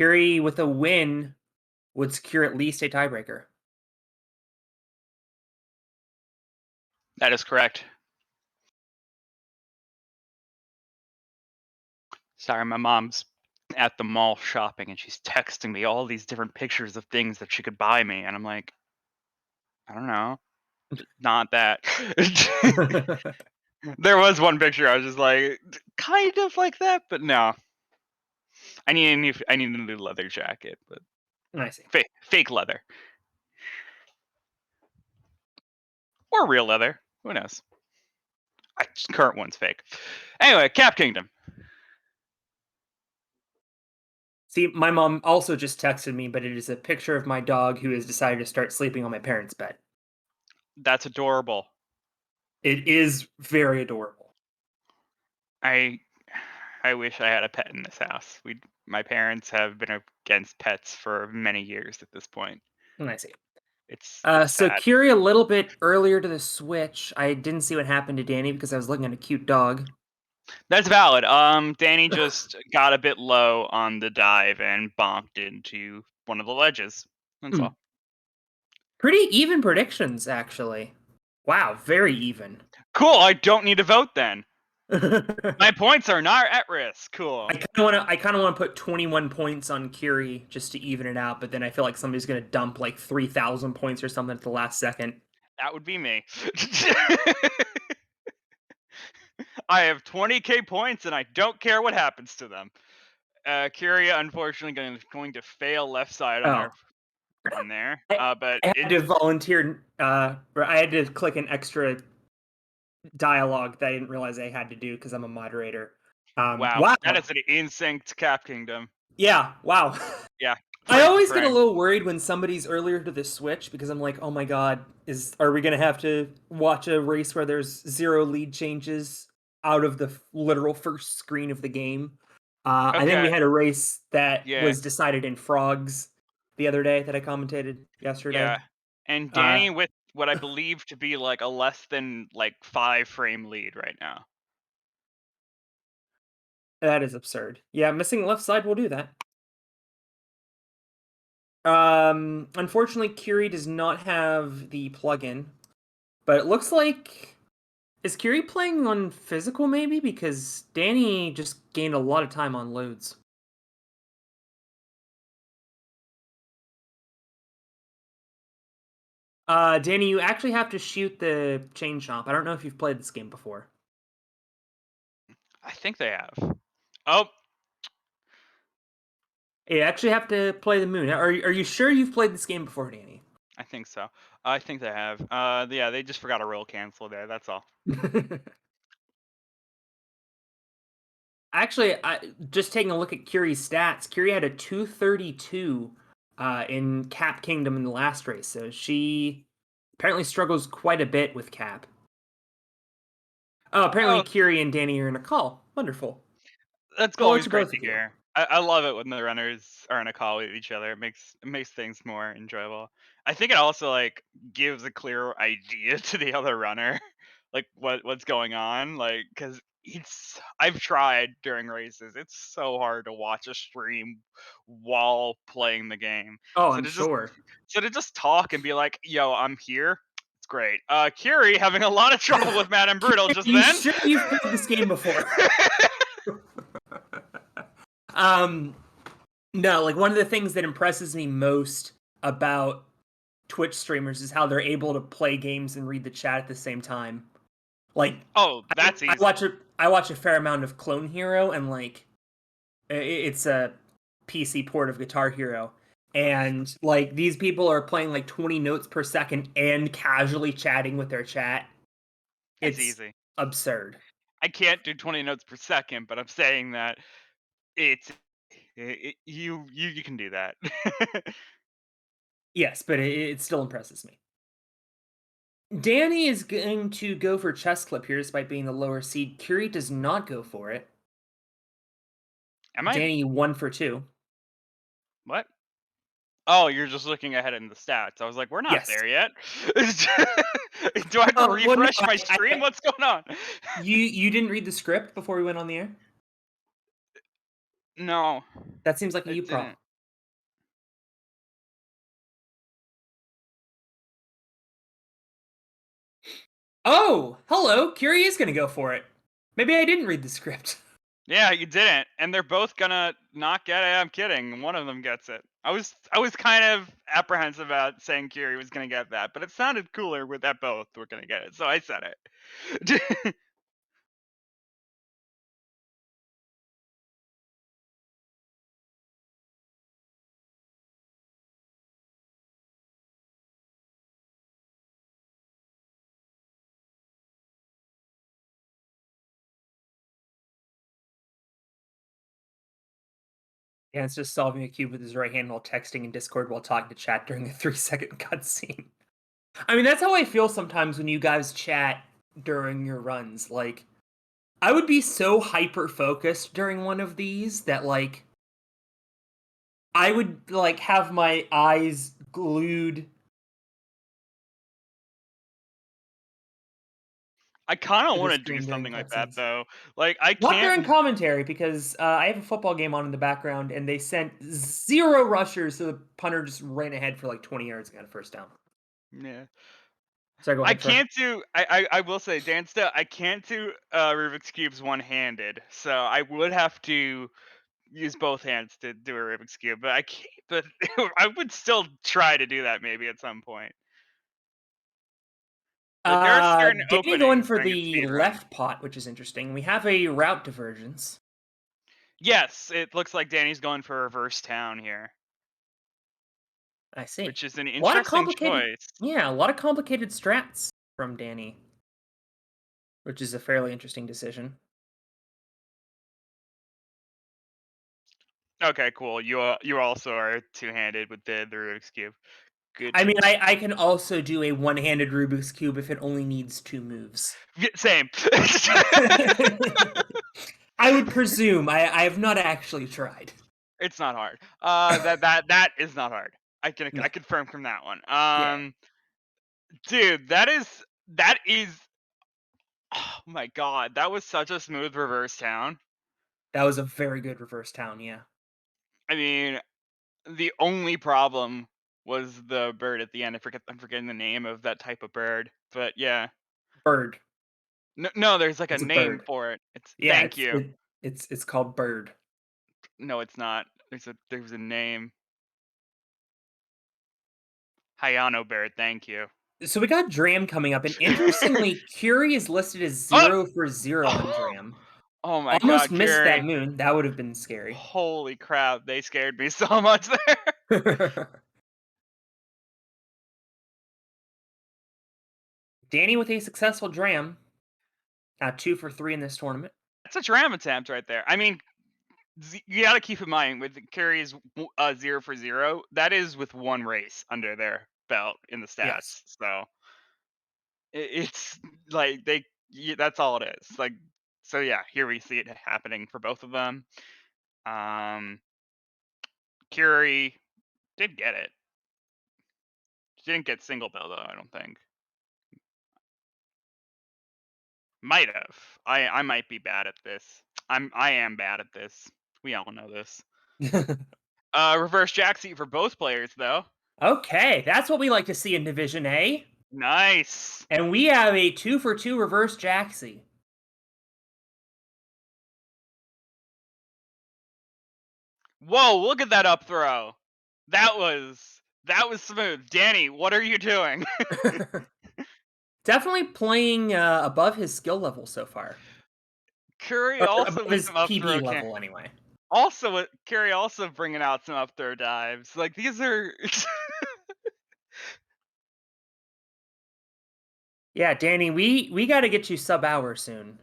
Curi with a win would secure at least a tiebreaker. That is correct. Sorry, my mom's at the mall shopping, and she's texting me all these different pictures of things that she could buy me, and I'm like, I don't know, not that. There was one picture I was just like, kind of like that, but no. I need a new leather jacket, but I see. fake leather or real leather. Who knows? Current one's fake. Anyway, Cap Kingdom. See, my mom also just texted me, but it is a picture of my dog who has decided to start sleeping on my parents' bed. That's adorable. It is very adorable. I I wish I had a pet in this house. My parents have been against pets for many years at this point. I see. It's So sad. Curie a little bit earlier to the switch. I didn't see what happened to Danny because I was looking at a cute dog. That's valid. Danny just got a bit low on the dive and bonked into one of the ledges. That's Hmm. all. Pretty even predictions, actually. Wow, very even. Cool. I don't need to vote then. My I points are not at risk. Cool. kind of want to put 21 points on Curie just to even it out, but then I feel like somebody's gonna dump like 3,000 points or something at the last second. That would be me. I have 20k points and I don't care what happens to them. Curia, unfortunately, going to fail left side on Oh, our on there. I, But I had it's to volunteer, or I had to click an extra dialogue that I didn't realize I had to do because I'm a moderator. wow. Wow. That is an in-synced Cap Kingdom. Yeah, wow. Yeah, I praise the always get a frame. little worried when somebody's earlier to the switch because I'm like, oh my god, are we gonna have to watch a race where there's zero lead changes out of the literal first screen of the game? I think we Okay. had a race that Yeah. was decided in frogs the other day that I commentated yesterday. Yeah. And Uh, Danny with what I believe to be like a less than like 5 frame lead right now. that is absurd. Yeah, missing left side will do that. Unfortunately, Curie does not have the plugin, but it looks like is Curie playing on physical maybe because Danny just gained a lot of time on loads. Danny, you actually have to shoot the chain chomp. I don't know if you've played this game before. I think they have. Oh, You actually have to play the moon. Are you sure you've played this game before, Danny? I think so. I think they have. Yeah, they just forgot a roll cancel there. That's all. Actually, just taking a look at Curie's stats, Curie had a 232 in Cap Kingdom in the last race, so she apparently struggles quite a bit with Cap. Oh, apparently Oh, Curie and Danny are in a call. Wonderful. that's Hello always to great both to of you. hear. I love it when the runners are in a call with each other. It makes things more enjoyable. I think it also like gives a clear idea to the other runner, like what's going on. Like because I've tried during races. It's so hard to watch a stream while playing the game. Oh, So I'm to just sure. talk and be like, "Yo, I'm here." It's great. Curie having a lot of trouble with Madame Brutal Curie, just are you then. sure you've played this game before? um, no, like one of the things that impresses me most about Twitch streamers is how they're able to play games and read the chat at the same time. Like, Oh, that's I easy. watch a fair amount of Clone Hero, and like, it's a PC port of Guitar Hero, and like these people are playing like 20 notes per second and casually chatting with their chat. It's It's easy. absurd. I can't do 20 notes per second, but I'm saying that it's you can do that. Yes, but it still impresses me. Danny is going to go for chest clip here despite being the lower seed. Curie does not go for it. Am I Danny 1 for 2. what? Oh, you're just looking ahead in the stats. I was like, we're not Yes. there yet. Do I have to Well, no, refresh my stream? What's going on? you didn't read the script before we went on the air? No, That seems like a I you didn't. problem. Oh, hello. Curi is gonna go for it. Maybe I didn't read the script. Yeah, you didn't, and they're both gonna not get it. I'm kidding. One of them gets it. I was kind of apprehensive about saying Kiri was gonna get that, but it sounded cooler with that both were gonna get it, so I said it. Yeah, it's just solving a cube with his right hand while texting in Discord while talking to chat during a 3-second cutscene. I mean, that's how I feel sometimes when you guys chat during your runs. Like, I would be so hyper focused during one of these that, like, I would, like, have my eyes glued. I kind of To the want to do screen during something like that cutscenes. though. Like I Not during can't. commentary because I have a football game on in the background and they sent 0 rushers, so the punter just ran ahead for like 20 yards and got a first down. Yeah. Sorry, go I ahead, Troy. can't do. I will say, Dan. Still, I can't do Rubik's cubes one-handed. So I would have to use both hands to do a Rubik's cube. But I can't. But I would still try to do that maybe at some point. Like there are certain Danny going openings for during a the speed run. left pot, which is interesting. We have a route divergence. Yes, it looks like Danny's going for reverse town here, I see. which is an A lot of interesting complicated, choice. yeah, a lot of complicated strats from Danny, which is a fairly interesting decision. Okay, cool. You also are two-handed with the Rubik's cube. Good I to mean, I can also do a one-handed Rubik's Cube if it only needs 2 moves. Same. I would presume. I have not actually tried. It's not hard. That is not hard. No. I confirm from that one. Yeah. Dude, that is. Oh my god, that was such a smooth reverse town. That was a very good reverse town, yeah. I mean, the only problem was the bird at the end. I'm forgetting the name of that type of bird, but yeah. Bird. No, no, there's like a It's a name bird. for it. It's Yeah, thank you. it's called bird. No, it's not. There's a name. Hayano bird. Thank you. So we got Dram coming up, and interestingly, Curie is listed as Oh! 0 for 0 on Dram. Oh my Almost god, missed that Curie. moon. That would have been scary. Holy crap, they scared me so much there. Danny with a successful Dram. 2 for 3 in this tournament. That's a dram attempt right there. I mean, you got to keep in mind with Curry's 0 for 0, that is with one race under their belt in the Yes. stats. So it's like that's all it is. Like, so yeah, here we see it happening for both of them. Curie did get it. She didn't get single bill though, I don't think. Might have. I might be bad at this. I am bad at this. We all know this. Reverse jack seat for both players though. Okay, that's what we like to see in Division A. Nice. And we have a 2 for 2 reverse Jaxie. Whoa, look at that up throw. That was smooth. Danny, what are you doing? Definitely playing above his skill level so far. Curry Or also above with his some up throw PB level, anyway. Also, Curry also bringing out some up throw dives. Like these are. Yeah, Danny, we got to get you sub-hour soon.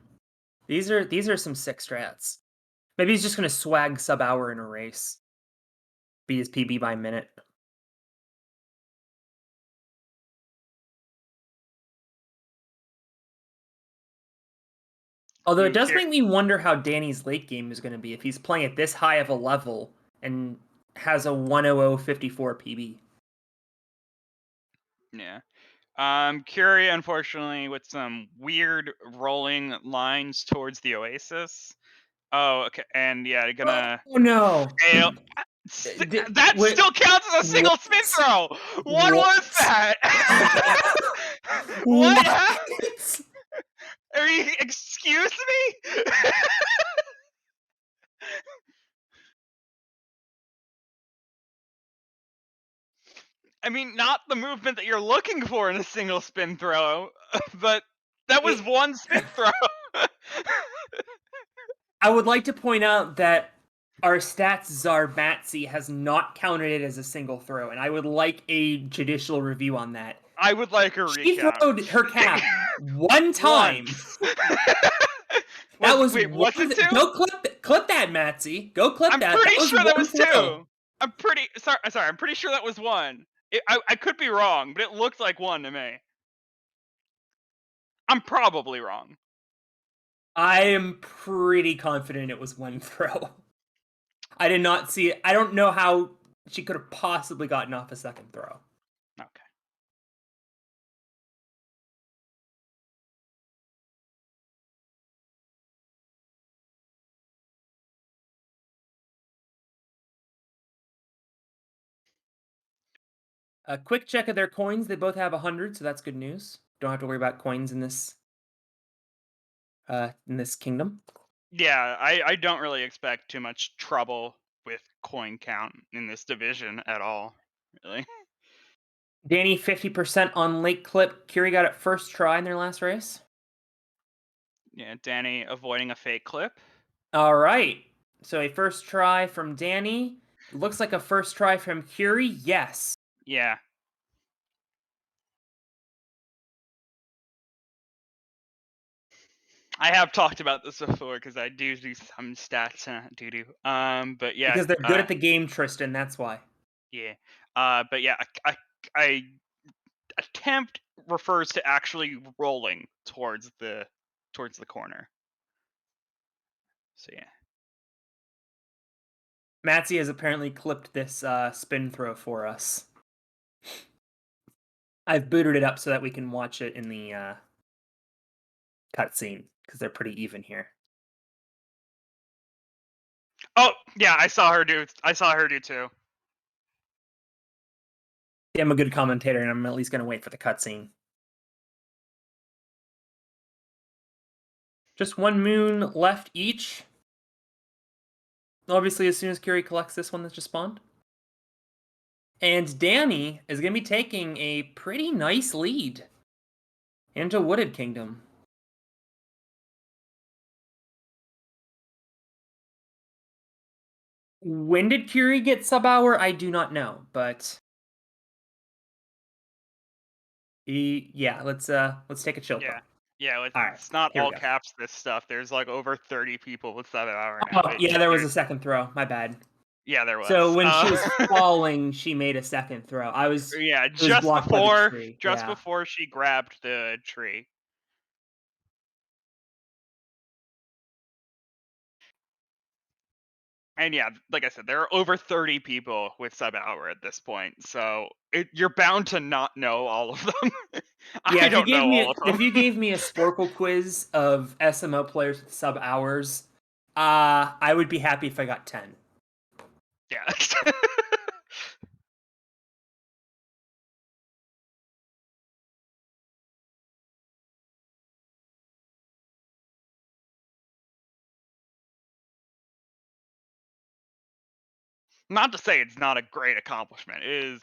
These are some sick strats. Maybe he's just going to swag sub-hour in a race. Be his PB by minute. Although it does make me wonder how Danny's late game is going to be if he's playing at this high of a level and has a 100.54 PB. Yeah. Curie, unfortunately, with some weird rolling lines towards the Oasis. Oh, okay, and yeah, gonna Oh no! fail. That Wait, still counts as a single spin what? throw. What was What? that? What What? happened? Are you excuse me? I mean, not the movement that you're looking for in a single spin throw, but that was It- one spin throw. I would like to point out that our stats czar Matsy has not counted it as a single throw, and I would like a judicial review on that. I would like a She recount. throwed her cap one time. Once. That was Wait, one. was it two? Go clip that, Matsy. Go clip I'm that. That pretty was sure that one was throw. two. I'm pretty sorry. I'm pretty sure that was one. I could be wrong, but it looked like one to me. I'm probably wrong. I am pretty confident it was one throw. I did not see it. I don't know how she could have possibly gotten off a second throw. Okay. A quick check of their coins. They both have 100, so that's good news. Don't have to worry about coins in this kingdom. Yeah, I don't really expect too much trouble with coin count in this division at all. Really. Danny 50% on late clip. Curi got it first try in their last race. Yeah, Danny avoiding a fake clip. All right. So a first try from Danny. Looks like a first try from Curi. Yes. Yeah. I have talked about this before because I do some stats doo-doo. But yeah, Because they're good at the game, Tristan. That's why. yeah. But yeah, I attempt refers to actually rolling towards the corner. So yeah. Matsy has apparently clipped this spin throw for us. I've booted it up so that we can watch it in the cutscene because they're pretty even here. Oh yeah, I saw her do too. I'm a good commentator, and I'm at least going to wait for the cutscene. Just one moon left each. Obviously, as soon as Curi collects this one that's just spawned. And Danny is going to be taking a pretty nice lead into Wooded Kingdom. When did Curi get sub-hour? I do not know, but yeah, let's take a chill. Yeah. Yeah, All right, it's not here we all go. caps this stuff. There's like over 30 people with 7-hour now. Oh, yeah, there was a second throw. My bad. Yeah, there was. So when she was falling, she made a second throw. Yeah, It was blocked by the tree. just Yeah. before she grabbed the tree. And yeah, like I said, there are over 30 people with sub-hour at this point, so you're bound to not know all of them. Yeah, I don't know all of if them. you gave me a Sporkle quiz of SMO players with sub hours, I would be happy if I got 10. Yeah. Not to say it's not a great accomplishment. It is.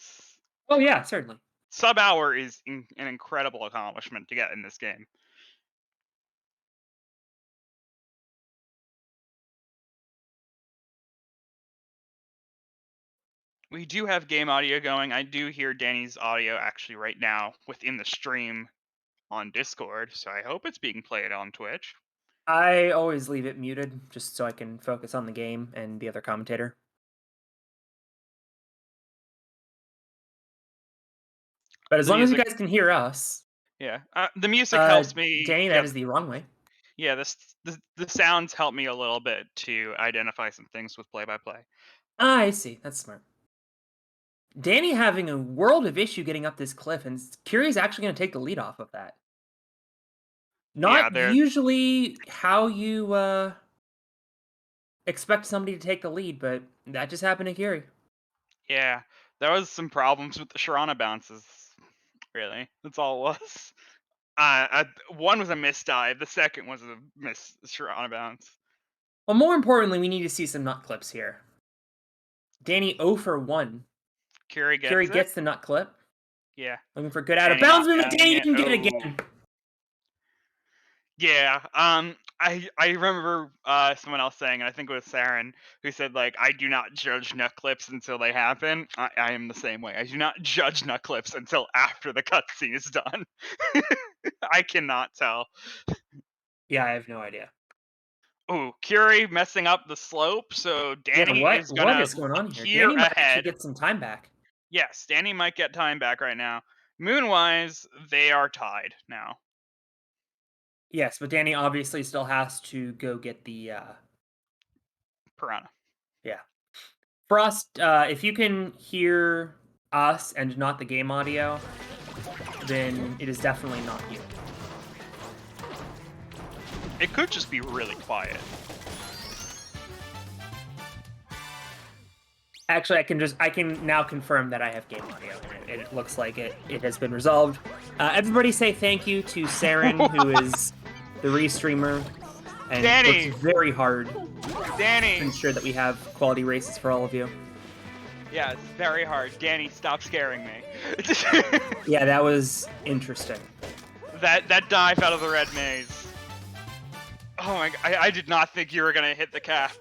Oh yeah, certainly. Sub-hour is an incredible accomplishment to get in this game. We do have game audio going. I do hear Danny's audio actually right now within the stream on Discord, so I hope it's being played on Twitch. I always leave it muted just so I can focus on the game and the other commentator. But as long as you guys can hear us. Yeah. The music helps me. Danny, that is the wrong way. Yeah, the sounds help me a little bit to identify some things with play-by-play. I see. That's smart. Danny having a world of issue getting up this cliff, and Curi's actually going to take the lead off of that. Not usually how you expect somebody to take the lead, but that just happened to Curi. Yeah, there was some problems with the Sharana bounces. Really, that's all it was. One was a misdive. The second was a miss shot on a bounce. Well, more importantly, we need to see some nut clips here. Danny 0 for 1. Curi Curi gets it. gets the nut clip. Yeah. Looking for good out of Danny bounds not movement. getting Danny it. didn't get it Oh. again. Yeah. I remember someone else saying, and I think it was Saren, who said like, I do not judge nut clips until they happen. I am the same way. I do not judge nut clips until after the cutscene is done. I cannot tell. Yeah, I have no idea. Ooh, Curi messing up the slope, so Yeah, Danny is what gonna is going on here? appear Danny might actually ahead. get some time back. Yes, Danny might get time back right now. Moonwise, they are tied now. Yes, but Danny obviously still has to go get the Piranha. yeah. Frost, if you can hear us and not the game audio, then it is definitely not you. It could just be really quiet. Actually, I can now confirm that I have game audio, and it looks like it has been resolved. Everybody say thank you to Saren, who is the restreamer, and Danny! works very hard Danny! to ensure that we have quality races for all of you. Yeah, it's very hard. Danny, stop scaring me. Yeah, that was interesting. That dive out of the red maze. Oh my god, I did not think you were gonna hit the cap.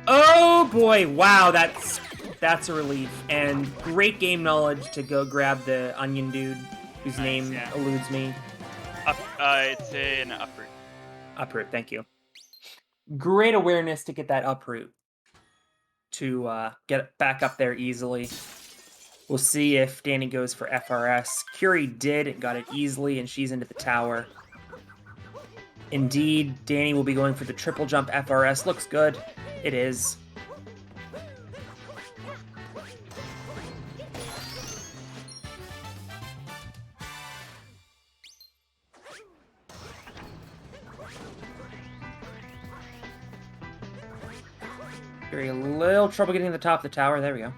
Oh boy, wow, that's a relief. And great game knowledge to go grab the onion dude, whose name eludes me. It's an uproot. Uproot, thank you. Great awareness to get that uproot to get back up there easily. We'll see if Danny goes for FRS. Curi did, got it easily, and she's into the tower. Indeed, Danny will be going for the triple jump FRS. Looks good. It is. Curi a little trouble getting to the top of the tower. There we go.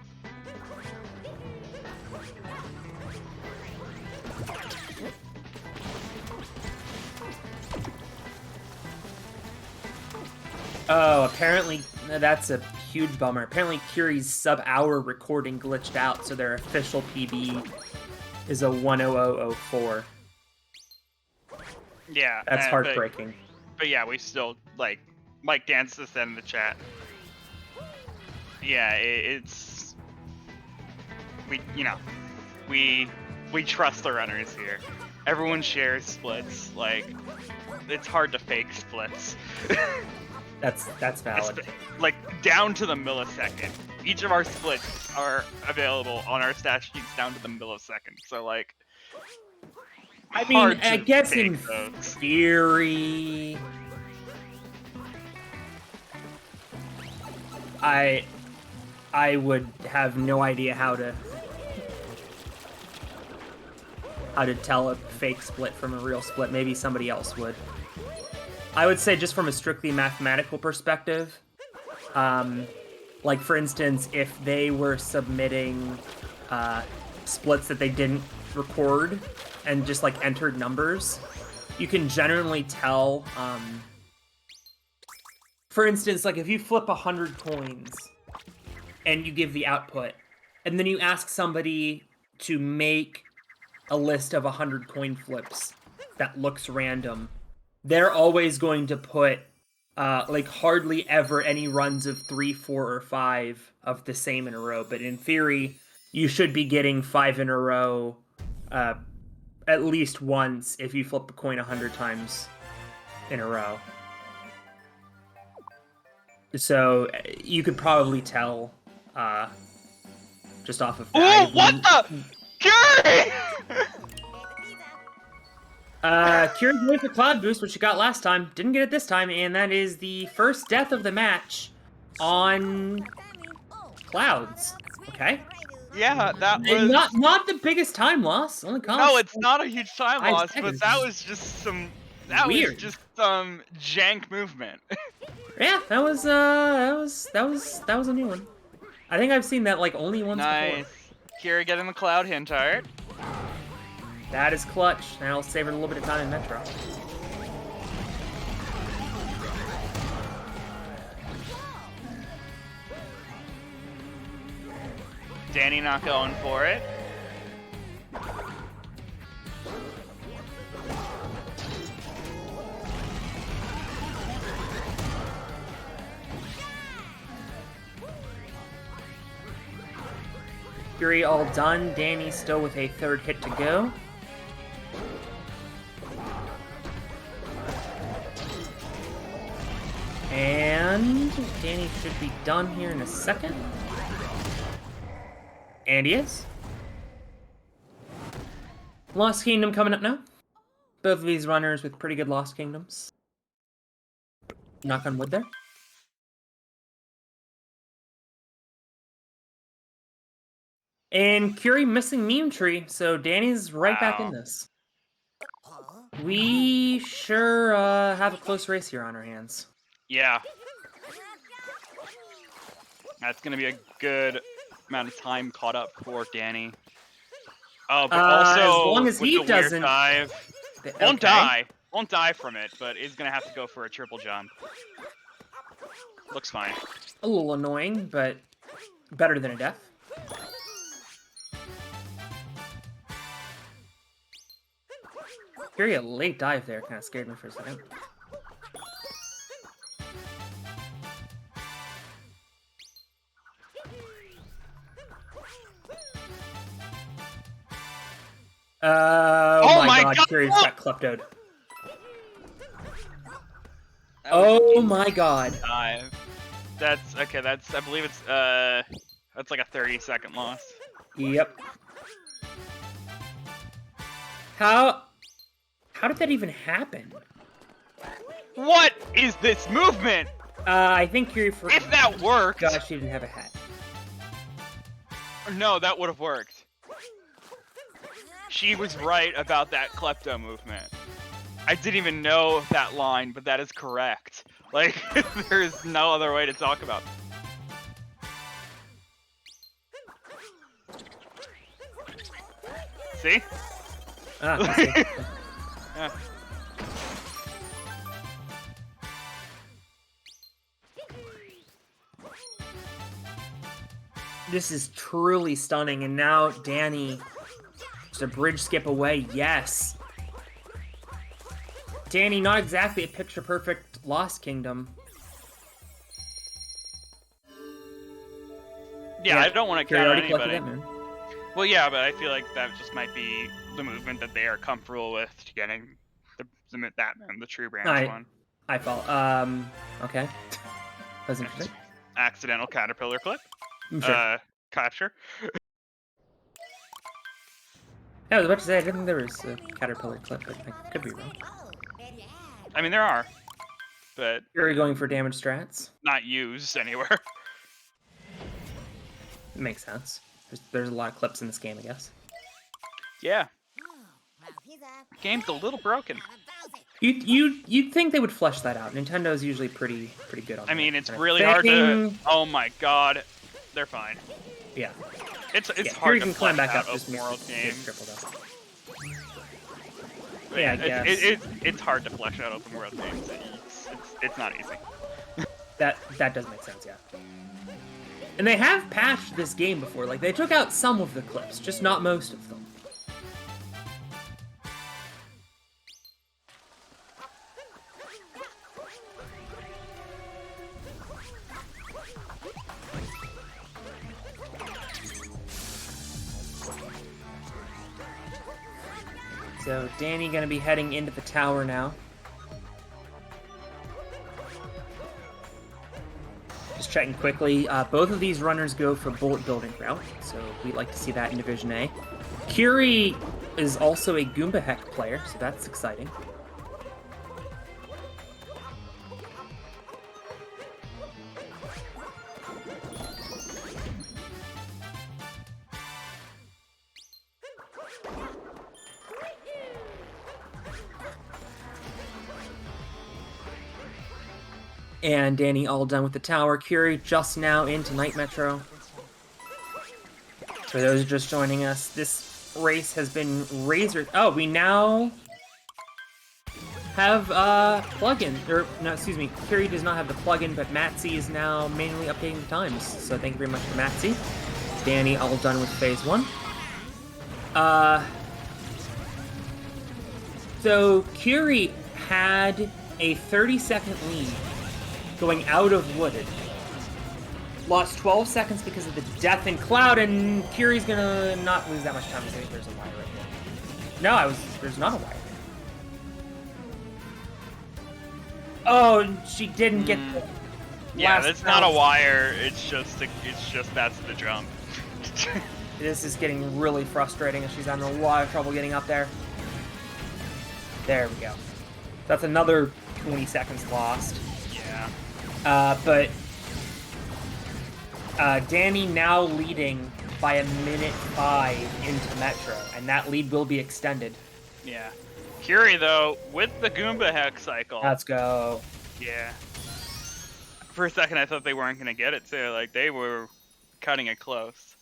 Oh, apparently that's a huge bummer. Apparently Curi's sub-hour recording glitched out, so their official PB is a 10004. Yeah. That's heartbreaking. But yeah, we still, like Mike Dance just said in the chat. Yeah, it's... We trust the runners here. Everyone shares splits, like, it's hard to fake splits. That's valid. Like, down to the millisecond. Each of our splits are available on our stat sheets down to the millisecond. So, like, I mean, I guess in theory, I would have no idea how to tell a fake split from a real split. Maybe somebody else would. I would say just from a strictly mathematical perspective, like for instance, if they were submitting splits that they didn't record and just like entered numbers, you can generally tell, for instance, like if you flip 100 coins and you give the output, and then you ask somebody to make a list of 100 coin flips that looks random, they're always going to put like hardly ever any runs of 3, 4, or 5 of the same in a row. But in theory, you should be getting 5 in a row at least once if you flip a coin 100 times in a row. So you could probably tell just off of that. Ooh, what the? Curi! Curi's going for Cloud Boost, which she got last time. Didn't get it this time, and that is the first death of the match on Clouds. Okay. Yeah, that was... Not the biggest time loss. Only cost, no, it's not a huge time loss, seconds. but that was just some... That Weird. was just some jank movement. Yeah, that was a new one. I think I've seen that like only once before. Kira getting the Cloud Hint Art. That is clutch. Now saving a little bit of time in Metro. Danny not going for it. Curi all done. Danny still with a third hit to go. And Danny should be done here in a second. And he is. Lost Kingdom coming up now. Both of these runners with pretty good Lost Kingdoms. Knock on wood there. And Curi missing Meme Tree, so Danny's right back in this. We sure have a close race here on our hands. Yeah. That's going to be a good amount of time caught up for Danny. Oh, but also, as long as he with the doesn't... weird dive, Okay. won't die from it, but is going to have to go for a triple jump. Looks fine. A little annoying, but better than a death. Curi, a late dive there kind of scared me for a second. Oh my god, Curi's got kleptoed. Oh my god. Dive. That's okay, I believe it's that's like a 30-second loss. Yep. How did that even happen? What is this movement? I think Curi for If that worked. gosh, she didn't have a hat. No, that would have worked. She was right about that klepto movement. I didn't even know that line, but that is correct. Like, there's no other way to talk about it. See? Ah, I see. Yeah. This is truly stunning, and now Danny, just a bridge skip away, yes. Danny, not exactly a picture-perfect Lost Kingdom. Yeah, I don't want to count on anybody. That, man. Well, yeah, but I feel like that just might be the movement that they are comfortable with getting the true branch one. I fall. Okay. That's interesting. Accidental caterpillar clip. Sure. Capture. Yeah, I was about to say, I didn't think there was a caterpillar clip, but I could be wrong. I mean, there are, but... You're going for damage strats? Not used anywhere. It makes sense. There's a lot of clips in this game, I guess. Yeah. Game's a little broken. You'd think they would flesh that out. Nintendo's usually pretty good on that. I mean, it's really hard to... Oh my god. They're fine. Yeah. It's hard to climb back out up, just open world game. Yeah, I guess. It's hard to flesh out open world games. It's not easy. That does make sense, yeah. And they have patched this game before. Like, they took out some of the clips, just not most of them. So Danny gonna be heading into the tower now. Just checking quickly, both of these runners go for bullet building route, so we'd like to see that in Division A. Curi is also a Goomba Heck player, so that's exciting. And Danny all done with the tower. Curi just now into Night Metro. For those just joining us, this race has been razor. Oh, we now have plugin. Or no, excuse me. Curi does not have the plugin, but Matsy is now manually updating the times. So thank you very much to Matsy. Danny, all done with phase 1. So Curi had a 30-second lead going out of Wooded. Lost 12 seconds because of the death in Cloud, and Curi's gonna not lose that much time. I think there's a wire right there. No, there's not a wire. Oh, she didn't get the yeah, that's not a wire. It's just that's the jump. This is getting really frustrating, and she's having a lot of trouble getting up there. There we go. That's another 20 seconds lost. Yeah. But Danny now leading by a minute 5 into Metro, and that lead will be extended. Yeah. Curi, though, with the Goomba Hex cycle. Let's go. Yeah. For a second, I thought they weren't going to get it, too. Like, they were cutting it close.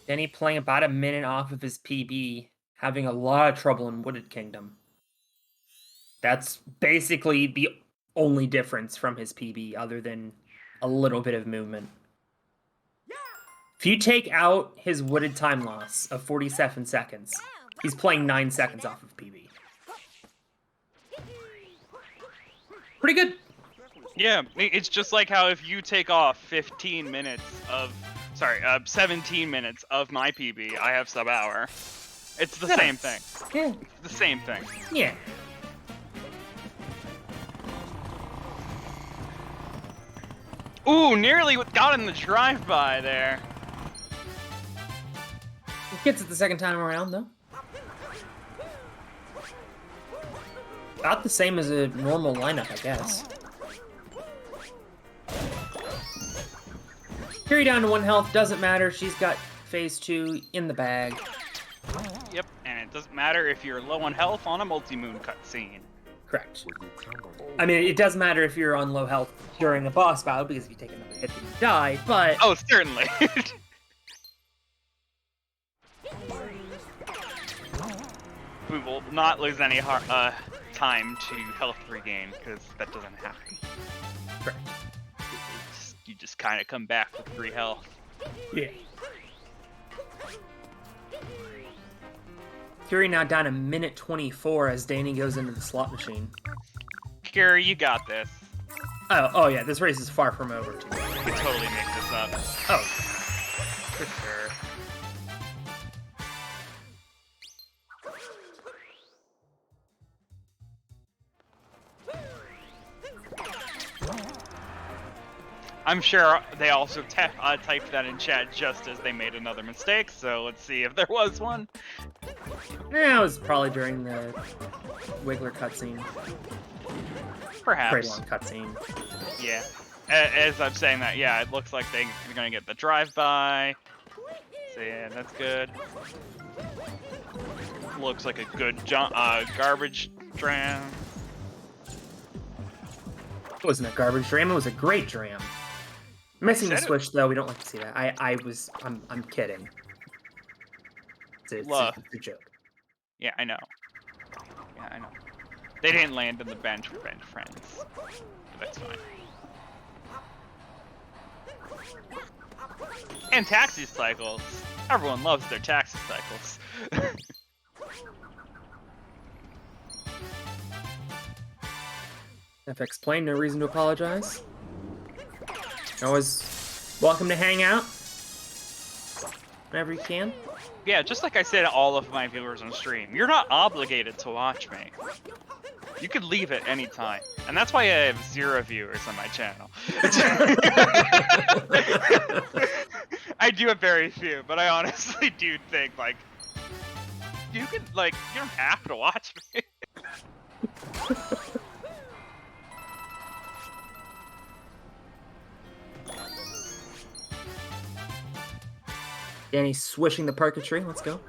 Danny playing about a minute off of his PB, having a lot of trouble in Wooded Kingdom. That's basically the only difference from his PB, other than a little bit of movement. If you take out his Wooded time loss of 47 seconds, he's playing 9 seconds off of PB. Pretty good. Yeah, it's just like how if you take off 17 minutes of my PB, I have sub-hour. It's the same thing. Yeah. It's the same thing. Yeah. Ooh, nearly got in the drive-by there. It gets it the second time around, though. About the same as a normal lineup, I guess. Curi down to 1 health, doesn't matter. She's got phase 2 in the bag. Yep, and it doesn't matter if you're low on health on a multi-moon cutscene. Correct. I mean, it does matter if you're on low health during a boss battle, because if you take another hit, then you die, but... Oh, certainly! We will not lose any time to health regain, because that doesn't happen. Correct. You just kind of come back with 3 health. Yeah. Curi now down a minute 24 as Danny goes into the slot machine. Curi, you got this. Oh yeah, this race is far from over, too. You could totally make this up. Oh, for sure. I'm sure they also typed that in chat just as they made another mistake, so let's see if there was one. Yeah, it was probably during the Wiggler cutscene. Perhaps. Pretty long cutscene. Yeah. As I'm saying that, yeah, it looks like they're going to get the drive-by. So yeah, that's good. Looks like a good garbage dram. It wasn't a garbage dram, it was a great dram. Missing the switch, though, we don't like to see that. I'm kidding. It's a joke. Yeah, I know. Yeah, I know. They didn't land in the bench for bench friends. But that's fine. And taxi cycles. Everyone loves their taxi cycles. FX Plane, no reason to apologize. Always welcome to hang out whenever you can. Yeah, just like I said to all of my viewers on stream, you're not obligated to watch me. You could leave at any time. And that's why I have 0 viewers on my channel. I do have very few, but I honestly do think, like, you don't have to watch me. Danny's swishing the parquetry. Let's go.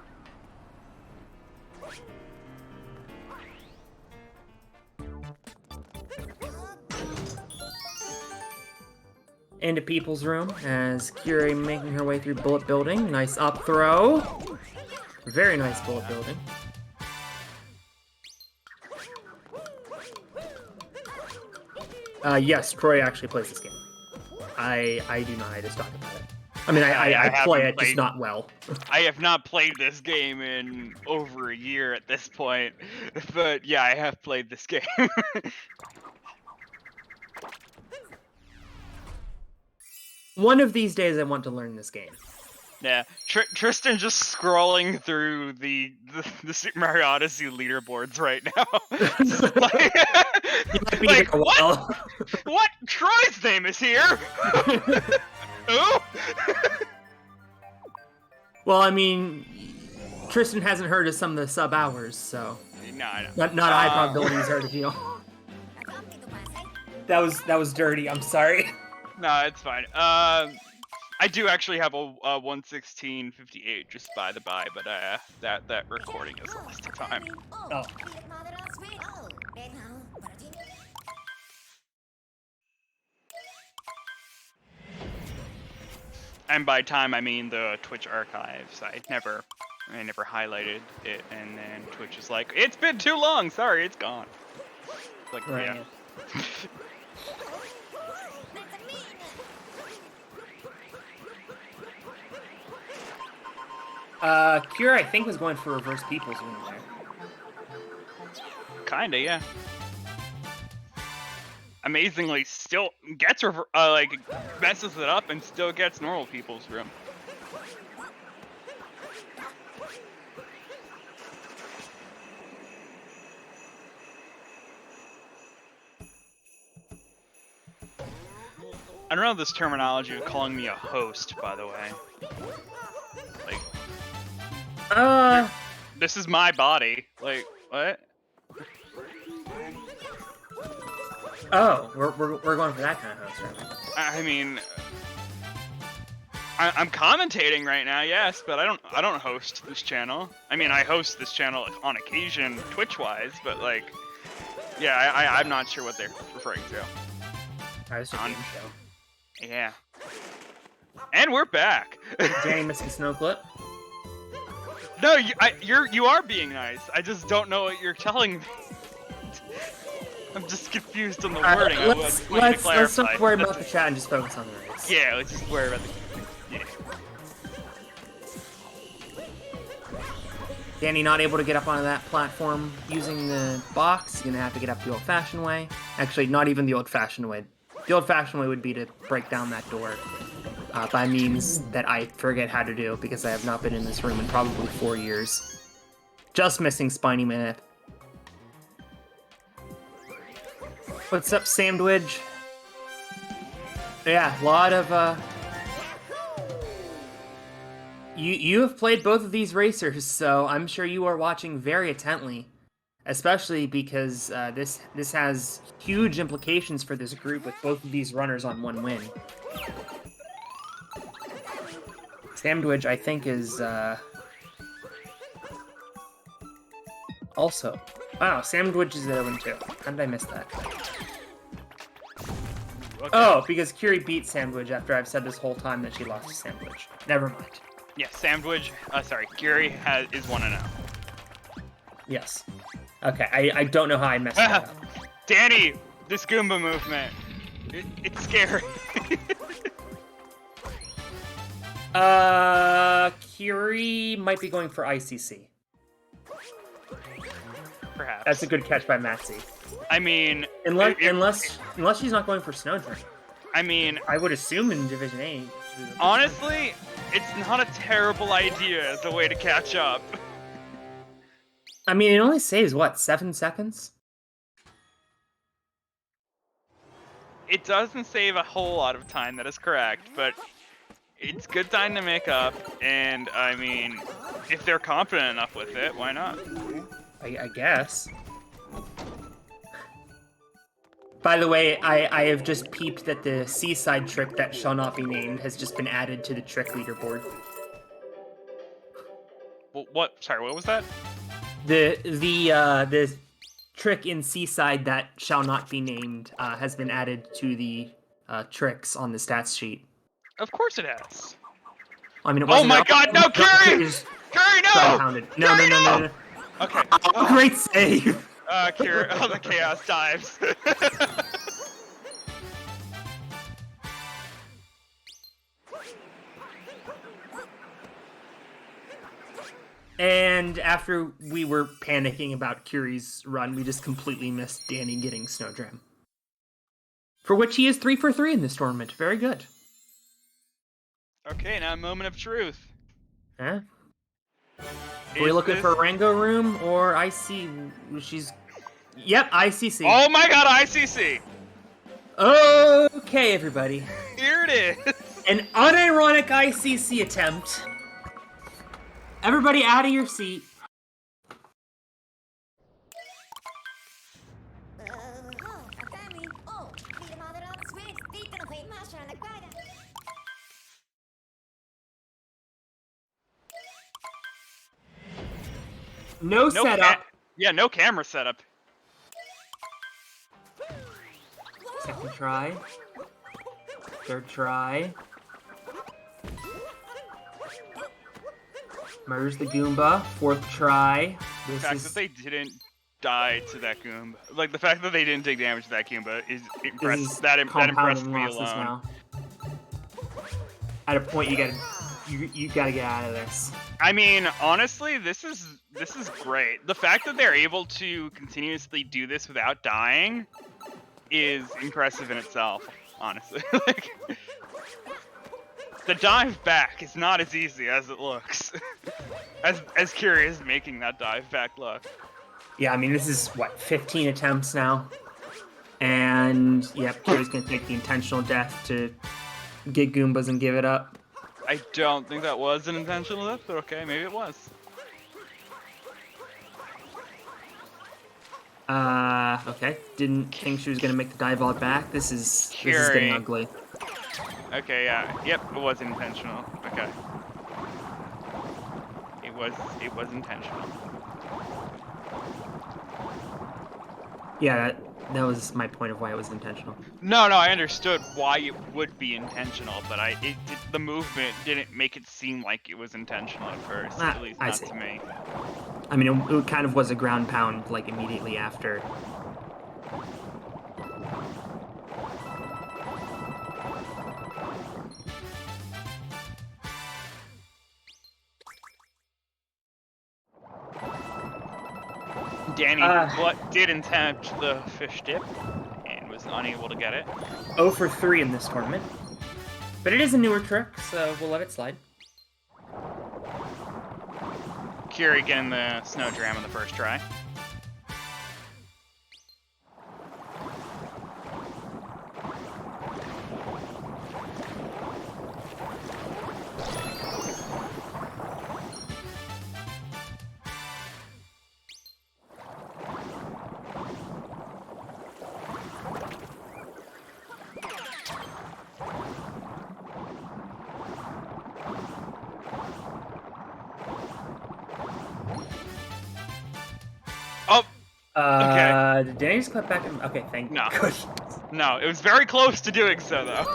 into people's room as Curi making her way through bullet building. Nice up throw. Very nice bullet building. Yes, Troy actually plays this game. I do not. I just talk about it. I mean, I play it, just not well. I have not played this game in over a year at this point, but yeah, I have played this game. One of these days, I want to learn this game. Yeah, Tristan just scrolling through the Super Mario Odyssey leaderboards right now. Like what? What? Troy's name is here. Who? Well, I mean, Tristan hasn't heard of some of the sub hours, so no, I know. Not a high probability he's heard of you. That was dirty. I'm sorry. No, it's fine. I do actually have a 1:16:58, just by the by, but that recording is lost to time. Oh. And by time I mean the Twitch archives. I never highlighted it, and then Twitch is like, "It's been too long. Sorry, it's gone." Like, right. Yeah. Cure, I think, was going for reverse people's room there. Kinda, yeah. Amazingly, still gets messes it up and still gets normal people's room. I don't know this terminology of calling me a host, by the way. Like, this is my body. Like, what? Oh, we're going for that kind of host, right? I mean, I'm commentating right now, yes, but I don't host this channel. I mean, I host this channel on occasion, Twitch-wise, but like, yeah, I'm not sure what they're referring to. I was just game show. Yeah. And we're back. Danny missing snow clip. No, you are being nice. I just don't know what you're telling me. I'm just confused on the wording. Let's not worry about the chat and just focus on the race. Yeah, let's just worry about the. Yeah. Danny not able to get up onto that platform using the box. He's gonna have to get up the old-fashioned way. Actually, not even the old-fashioned way. The old-fashioned way would be to break down that door by means that I forget how to do because I have not been in this room in probably 4 years. Just missing Spiny Minute. What's up, Sandwich? Yeah, a lot of You have played both of these racers, so I'm sure you are watching very intently. Especially because this has huge implications for this group with both of these runners on one win. Sandwich, I think, is also. Wow, Sandwich is at 0-2. How did I miss that? Okay. Oh, because Curi beat Sandwich after I've said this whole time that she lost to Sandwich. Never mind. Yeah, Sandwich. Curi is 1-0. Yes. Okay, I don't know how I messed that up. Danny, this Goomba movement. It's scary. Curi might be going for ICC. Perhaps. That's a good catch by Maxie. I mean, unless she's not going for Snowdrink. I mean, I would assume in Division 8. Honestly, it's not a terrible idea as a way to catch up. I mean, it only saves, what, 7 seconds? It doesn't save a whole lot of time, that is correct, but it's good time to make up, and I mean, if they're confident enough with it, why not? I guess. By the way, I have just peeped that the seaside trick that shall not be named has just been added to the trick leaderboard. What? Sorry, what was that? The trick in Seaside that shall not be named has been added to the tricks on the stats sheet. Of course it has. I mean, it Oh wasn't. my God! No, Curi! Curi, no! No, Curi, no. Okay. Oh, great save! Curi, oh, the chaos dives. And after we were panicking about Curi's run, we just completely missed Danny getting Snowdram. For which he is 3 for 3 in this tournament. Very good. Okay, now a moment of truth. Huh? Are we looking for a Rango room, or I see she's... Yep, ICC. Oh my God, ICC! Okay, everybody. Here it is. An unironic ICC attempt. Everybody out of your seat. No setup. Yeah, no camera setup. Second try. Third try. Murders the Goomba. Fourth try. The fact that they didn't die to that Goomba, like the fact that they didn't take damage to that Goomba, is impressive. That impressed me alone. Now. At a point, you gotta get out of this. I mean, honestly, this is great. The fact that they're able to continuously do this without dying is impressive in itself. Honestly, like, the dive back is not as easy as it looks. as Curi is making that dive back look. Yeah, I mean, this is what, 15 attempts now, and yep, Curi's gonna take the intentional death to get Goombas and give it up. I don't think that was an intentional death, but okay, maybe it was. Okay. Didn't think she was gonna make the dive all back. This is getting ugly. Okay, yeah. Yep, it was intentional. Okay. It was intentional. Yeah, that was my point of why it was intentional. No, I understood why it would be intentional, but the movement didn't make it seem like it was intentional at first, at least not to me. I mean, it kind of was a ground pound, like, immediately after. Danny did attempt the fish dip and was unable to get it. 0 for 3 in this tournament. But it is a newer trick, so we'll let it slide. Curi getting the Snowdram on the first try. Okay. Did Danny just clip back? Okay, thank you. No, it was very close to doing so, though.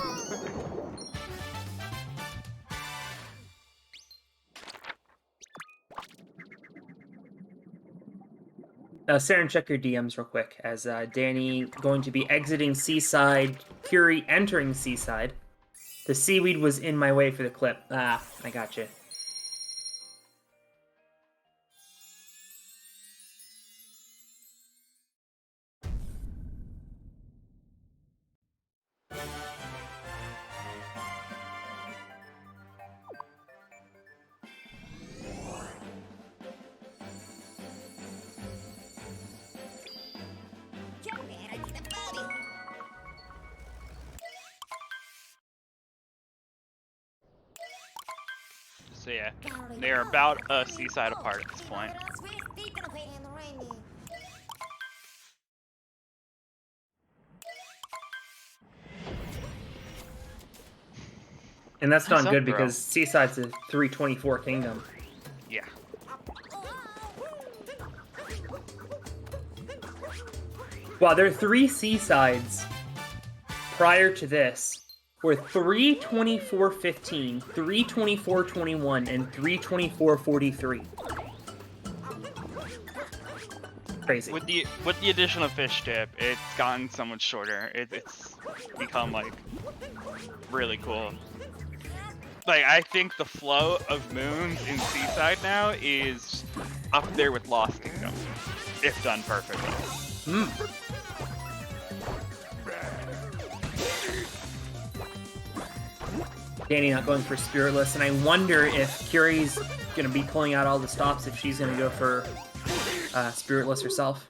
Saren, check your DMs real quick, as Danny going to be exiting Seaside, Curi entering Seaside. The seaweed was in my way for the clip. I gotcha. So yeah, they are about a seaside apart at this point. And that's not good because Seaside's a 324 kingdom. Yeah. Wow, there are 3 Seasides prior to this were 324.15, 324.21, and 324.43. Crazy. With the addition of fish dip, it's gotten so much shorter. It's become like really cool. Like I think the flow of moons in Seaside now is up there with Lost Kingdom, if done perfectly. Danny not going for Spiritless, and I wonder if Curi's gonna be pulling out all the stops if she's gonna go for Spiritless herself.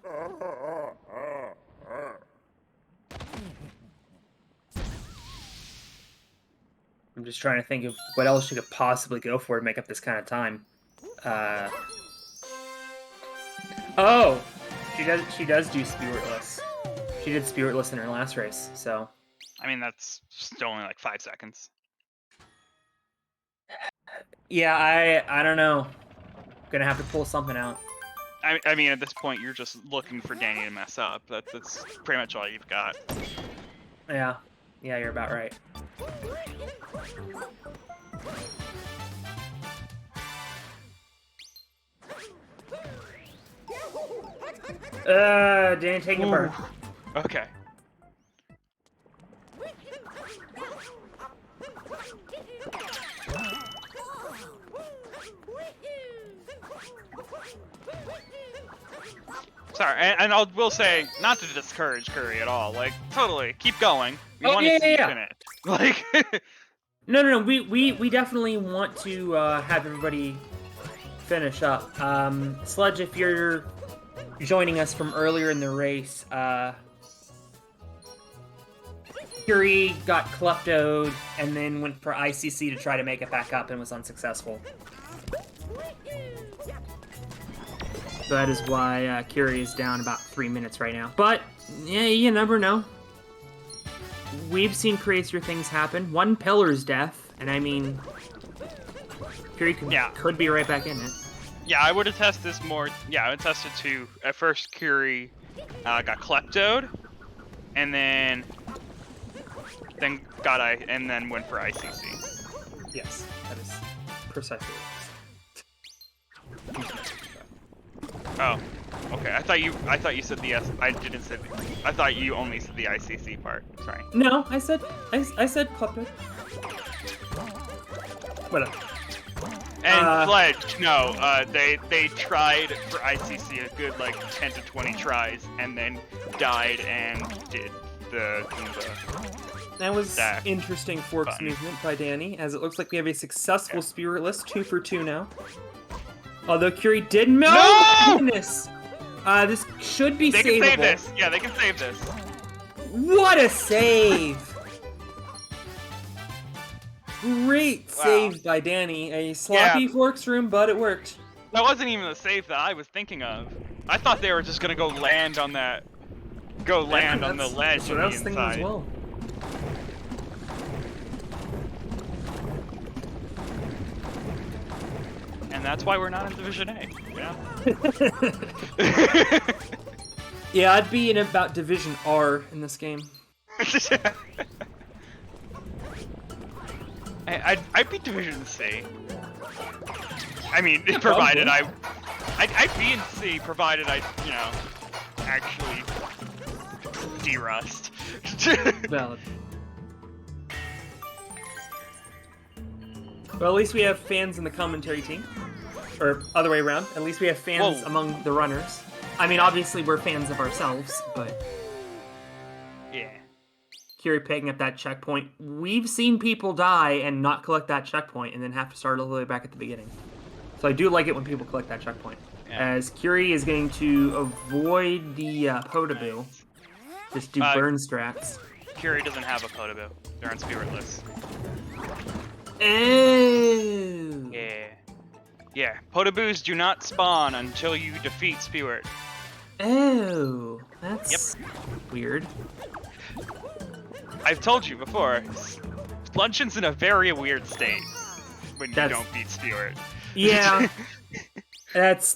I'm just trying to think of what else she could possibly go for to make up this kind of time. Oh, she does do Spiritless. She did Spiritless in her last race, so. I mean, that's still only like 5 seconds. Yeah, I don't know. Gonna have to pull something out. I mean, at this point, you're just looking for Danny to mess up. That's pretty much all you've got. Yeah, you're about right. Danny taking a burn. Okay. Sorry, and I will say, not to discourage Curry at all. Like, totally, keep going. We want to see you finish. Like, no. We definitely want to have everybody finish up. Sludge, if you're joining us from earlier in the race, Curi got kleptoed and then went for ICC to try to make it back up and was unsuccessful. So that is why Curi is down about 3 minutes right now. But, yeah, you never know. We've seen crazier things happen. One pillar's death, and I mean, Curi could be right back in it. Yeah, I would have tested this more. Yeah, I would test it too. At first, Curi got kleptoed, and then went for ICC. Yes, that is precisely what it is. Oh, okay. I thought you said the S. I didn't say. I thought you only said the ICC part. Sorry. No, I said klepto. Whatever. And Fledge, no. They tried for ICC a good like 10 to 20 tries, and then died and did the That was interesting forks movement by Danny, as it looks like we have a successful Spiritless 2 for 2 now. Although Curi did no! Oh, goodness! This should be savable. They can save this. Yeah, they can save this. What a save! Great save by Danny. A sloppy forks room, but it worked. That wasn't even the save that I was thinking of. I thought they were just gonna go land on that. On the ledge on the inside. As well. And that's why we're not in Division A. Yeah. Yeah, I'd be in about Division R in this game. I'd be Division C. I mean, provided I'd be in C, provided I, actually de-rust. Valid. Well, at least we have fans in the commentary team. Or other way around. At least we have fans among the runners. I mean, obviously we're fans of ourselves, but... Yeah. Curi picking up that checkpoint. We've seen people die and not collect that checkpoint and then have to start all the way back at the beginning. So I do like it when people collect that checkpoint. Yeah. As Curi is going to avoid the Potaboo. Just do burn strats. Curi doesn't have a Potaboo. They're on Spiritless. Oh. Yeah. Yeah. Potaboos do not spawn until you defeat Spirit. Oh. That's weird. I've told you before, Luncheon's in a very weird state when you don't beat Spirit. Yeah. That's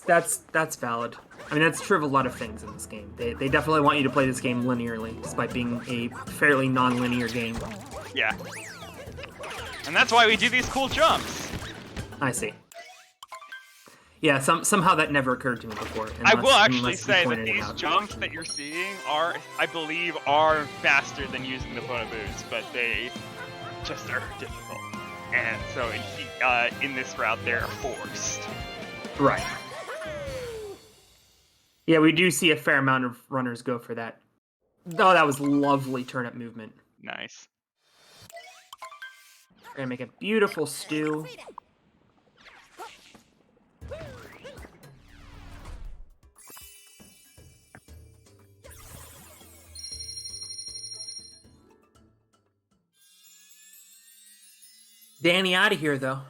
valid. I mean, that's true of a lot of things in this game. They definitely want you to play this game linearly, despite being a fairly non-linear game. Yeah. And that's why we do these cool jumps. I see. Yeah, somehow that never occurred to me before. I will actually say that these jumps that you're seeing are, I believe, are faster than using the photo boost, but they just are difficult. And so in this route, they're forced. Right. Yeah, we do see a fair amount of runners go for that. Oh, that was lovely turnip movement. Nice. We're gonna make a beautiful stew. Danny out of here, though.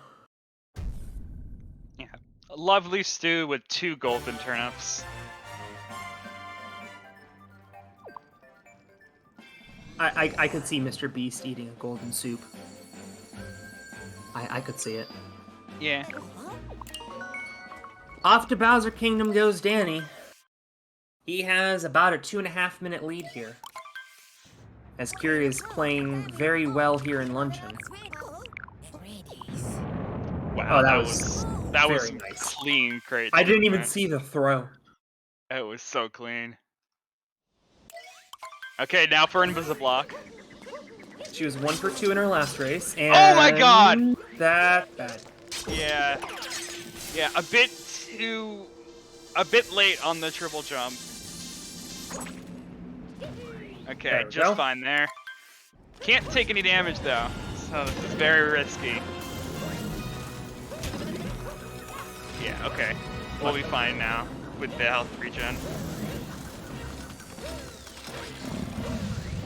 Yeah. A lovely stew with 2 golden turnips. I could see Mr. Beast eating a golden soup. I could see it. Yeah. Off to Bowser Kingdom goes Danny. He has about a 2.5-minute lead here, as Curi is playing very well here in Luncheon. Wow, that was nice. Clean. Great. I didn't even see the throw. It was so clean. Okay, now for Invisiblock. She was 1 for 2 in her last race, and oh my god! That bad. Yeah, yeah, a bit late on the triple jump. Okay, just fine there. Can't take any damage though, so this is very risky. Yeah, okay, we'll be fine now with the health regen.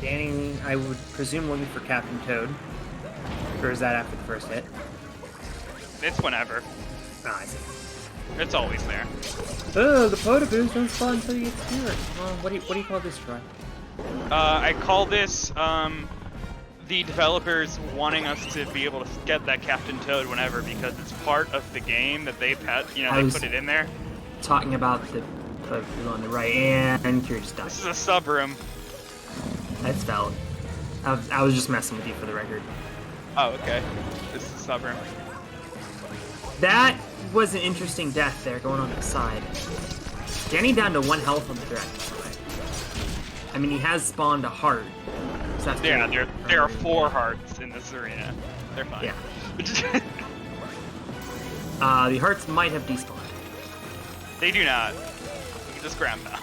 Danny, I would presume looking for Captain Toad. Or is that after the first hit? It's whenever. Ah, I see. It's always there. Oh, the photo boost don't spawn until you get to do it. What do you call this try? I call this the developers wanting us to be able to get that Captain Toad whenever, because it's part of the game that they put it in there. Talking about the on the right, and Curi just died. This is a sub room. That's valid. I was just messing with you for the record. Oh, okay. This is a sub room. That was an interesting death there, going on the side. Danny down to 1 health on the dragon. I mean, he has spawned a heart. So yeah, there are 4 hearts in this arena. They're fine. Yeah. The hearts might have despawned. They do not. You can just grab them.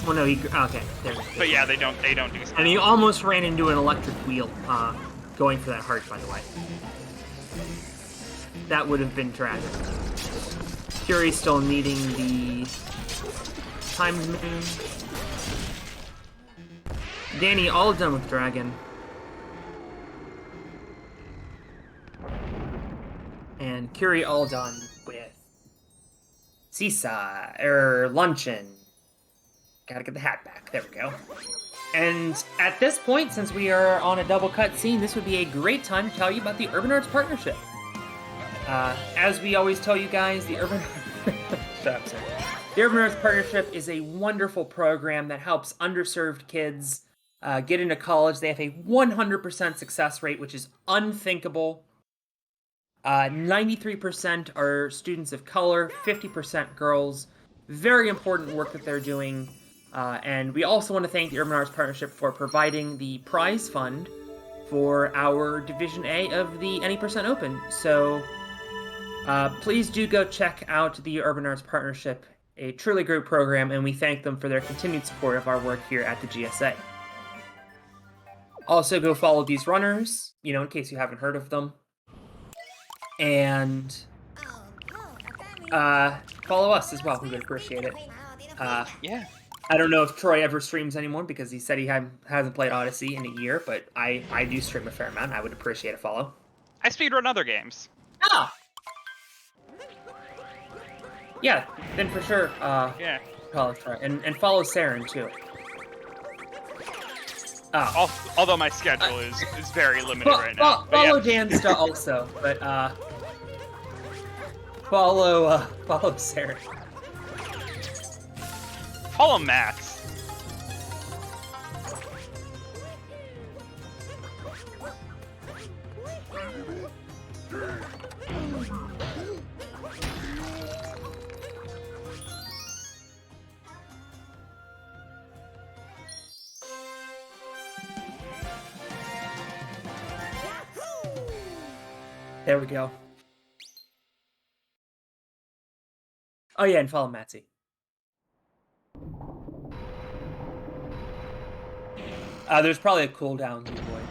Well, no, okay, there we go. But yeah, they don't despawn. And he almost ran into an electric wheel, going for that heart, by the way. That would have been tragic. Curi still needing the times moon. Danny all done with dragon. And Curi all done with Seaside, Luncheon. Gotta get the hat back. There we go. And at this point, since we are on a double cut scene, this would be a great time to tell you about the Urban Arts Partnership. As we always tell you guys, the Urban Arts Partnership is a wonderful program that helps underserved kids get into college. They have a 100% success rate, which is unthinkable. 93% are students of color, 50% girls. Very important work that they're doing. And we also want to thank the Urban Arts Partnership for providing the prize fund for our Division A of the Any% Open. So please do go check out the Urban Arts Partnership, a truly great program, and we thank them for their continued support of our work here at the GSA. Also, go follow these runners, in case you haven't heard of them. And follow us as well. We would appreciate it. Yeah. I don't know if Troy ever streams anymore because he said he hasn't played Odyssey in a year, but I do stream a fair amount. I would appreciate a follow. I speedrun other games. Ah! Yeah, then for sure, yeah. Follow Troy. And follow Saren, too. Although my schedule is very limited right now. Follow Dansta also, but follow Saren. Call him Max. There we go. Oh yeah, and follow Matsy. There's probably a cooldown, you boy.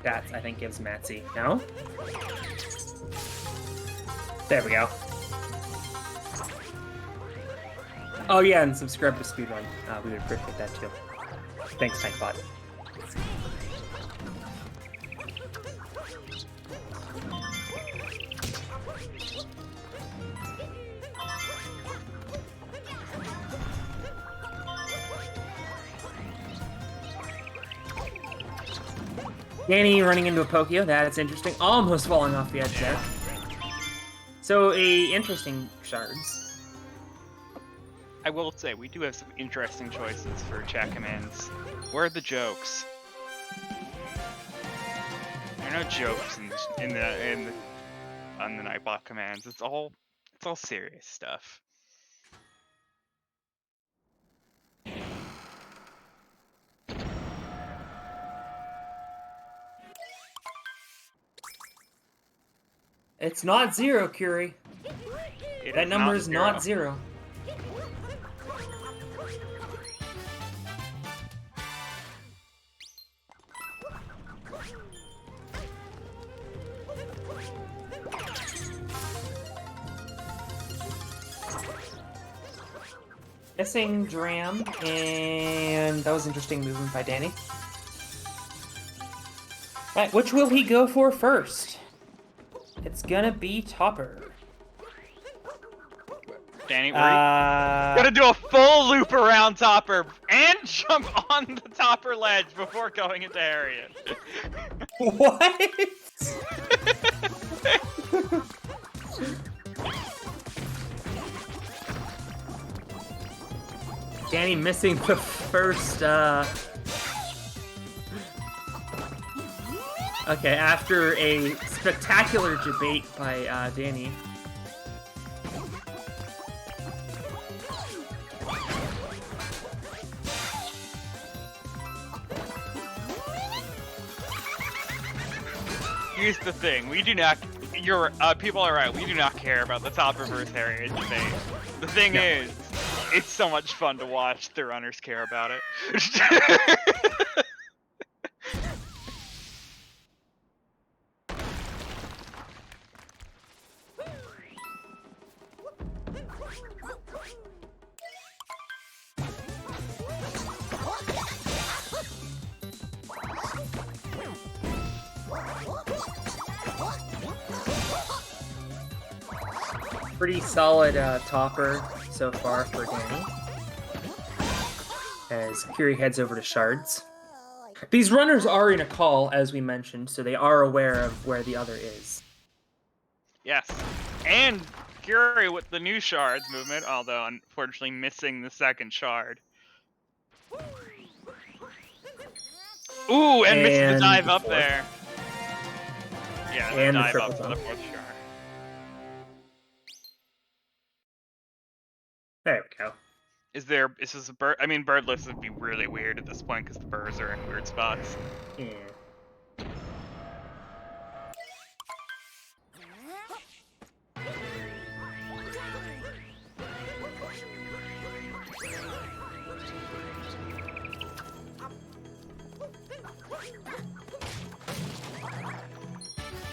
That, I think, gives Matsy. No? There we go. Oh yeah, and subscribe to Speedrun. We would appreciate that too. Thanks, Tankbot. Danny running into a Pokio, that's interesting. Almost falling off the edge there. So, interesting shards. I will say, we do have some interesting choices for chat commands. Where are the jokes? There are no jokes on the Nightbot commands. It's all serious stuff. It's not 0, Curi. That number is not 0. Missing Dram, and that was interesting movement by Danny. Right, which will he go for first? It's gonna be Topper. Danny, we're gonna do a full loop around Topper and jump on the Topper ledge before going into Harriet. What? Danny missing the first, Okay, after a spectacular debate by, Danny. Here's the thing, we do not, people are right, we do not care about the Topper versus Harriet debate. The thing is, it's so much fun to watch the runners care about it. Pretty solid Topper so far for Danny. As Curi heads over to Shards. These runners are in a call, as we mentioned, so they are aware of where the other is. Yes, and Curi with the new Shards movement, although unfortunately missing the second Shard. Ooh, and missing the dive up there. Yeah, and the the dive triple up to the fourth Shard. There we go. Is this a bird? I mean, birdless would be really weird at this point because the birds are in weird spots. Yeah.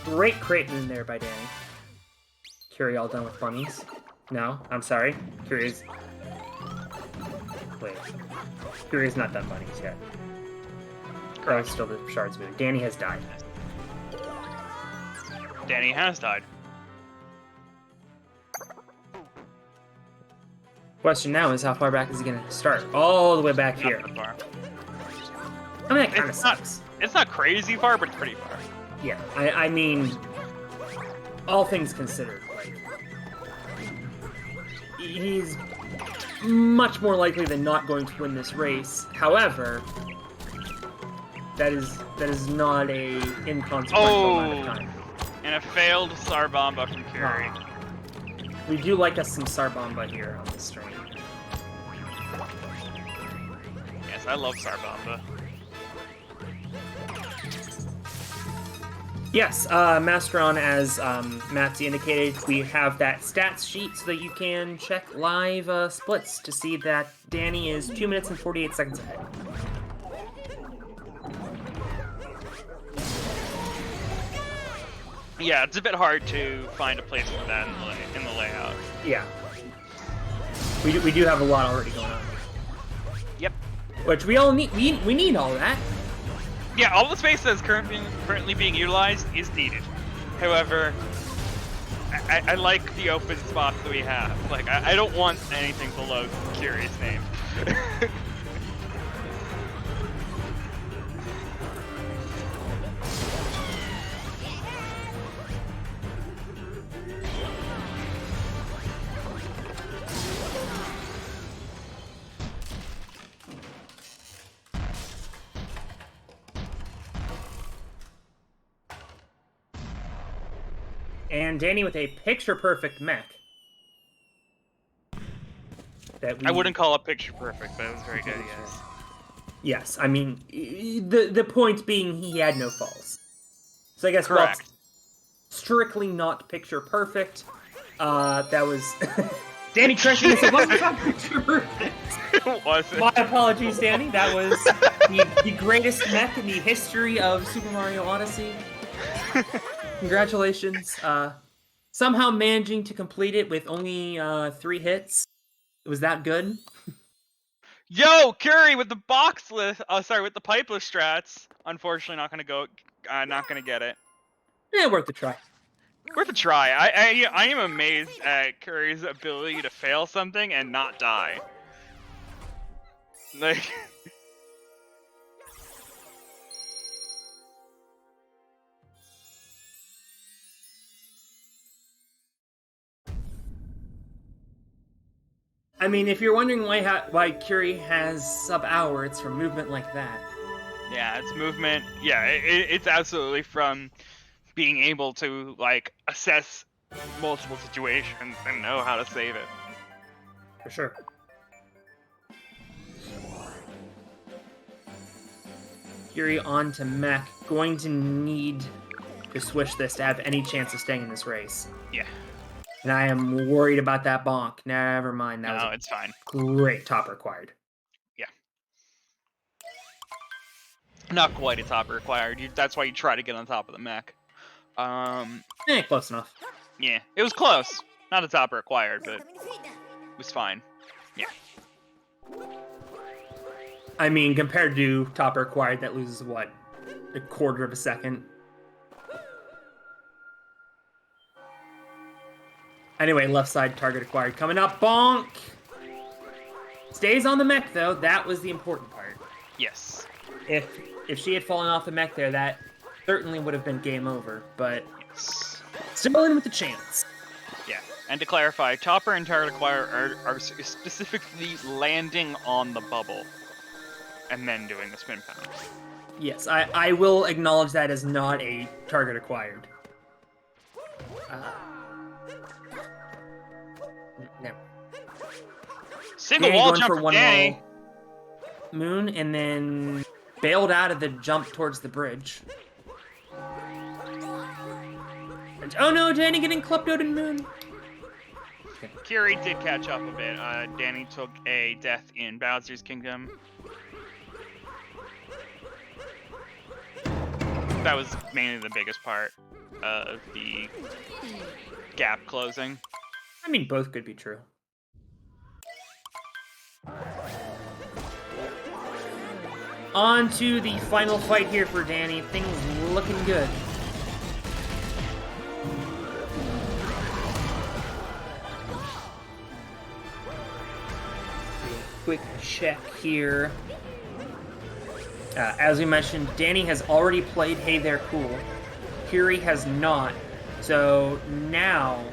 Great crate in there by Danny. Curi all done with bunnies. No, I'm sorry. Curi's... Wait. Curi's not done bunnies yet. That was still the Shards move. Danny has died. Danny has died. Question now is how far back is he going to start? All the way back here. Not far. I mean, that kind of sucks. It's not crazy far, but it's pretty far. Yeah, I mean, all things considered, like, he's much more likely than not going to win this race. However, that is not a inconsequential amount of time. And a failed Sarbomba from Curi. We do like us some Sarbomba here on the stream. Yes, I love Sarbomba. Yes, Masteron, as Matsy indicated, we have that stats sheet so that you can check live splits to see that Danny is 2 minutes and 48 seconds ahead. Yeah, it's a bit hard to find a place for that in the layout. Yeah. We do have a lot already going on. Yep. Which we all need. We need all that. Yeah, all the space that's currently being utilized is needed. However, I like the open spots that we have. Like, I don't want anything below Curi's name. And Danny with a picture-perfect mech. I wouldn't call it picture perfect, but it was very good, yes. Yes, I mean, the point being he had no falls. So I guess, correct. Well, strictly not picture-perfect. That was... Danny correcting us, it wasn't not picture-perfect. It wasn't. My apologies, Danny. That was the greatest mech in the history of Super Mario Odyssey. Congratulations. Somehow managing to complete it with only 3 hits. It was that good. Yo, Curi with the boxless. With the pipeless strats. Unfortunately, not gonna get it. Yeah, worth a try. Worth a try. I am amazed at Curi's ability to fail something and not die. Like. I mean, if you're wondering why Curi has sub-hour, it's from movement like that. Yeah, it's movement. Yeah, it's absolutely from being able to, like, assess multiple situations and know how to save it. For sure. Curi on to mech. Going to need to switch this to have any chance of staying in this race. Yeah. And I am worried about that bonk. Never mind. That was it's fine. Great top required. Yeah. Not quite a top required. That's why you try to get on top of the mech. Close enough. Yeah, it was close. Not a top required, but it was fine. Yeah. I mean, compared to top required, that loses, what, a quarter of a second? Anyway, left side target acquired. Coming up, bonk! Stays on the mech, though. That was the important part. Yes. If she had fallen off the mech there, that certainly would have been game over, but yes. Still in with a chance. Yeah, and to clarify, topper and target acquire are specifically landing on the bubble and then doing the spin pound. Yes, I will acknowledge that as not a target acquired. No. Single wall jump for from Danny. Moon, and then bailed out of the jump towards the bridge. And, oh no, Danny getting kleptoed in Moon. Curi did catch up a bit. Danny took a death in Bowser's Kingdom. That was mainly the biggest part of the gap closing. I mean, both could be true. On to the final fight here for Danny. Things looking good. Quick check here. As we mentioned, Danny has already played Hey There Cool. Curi has not. So now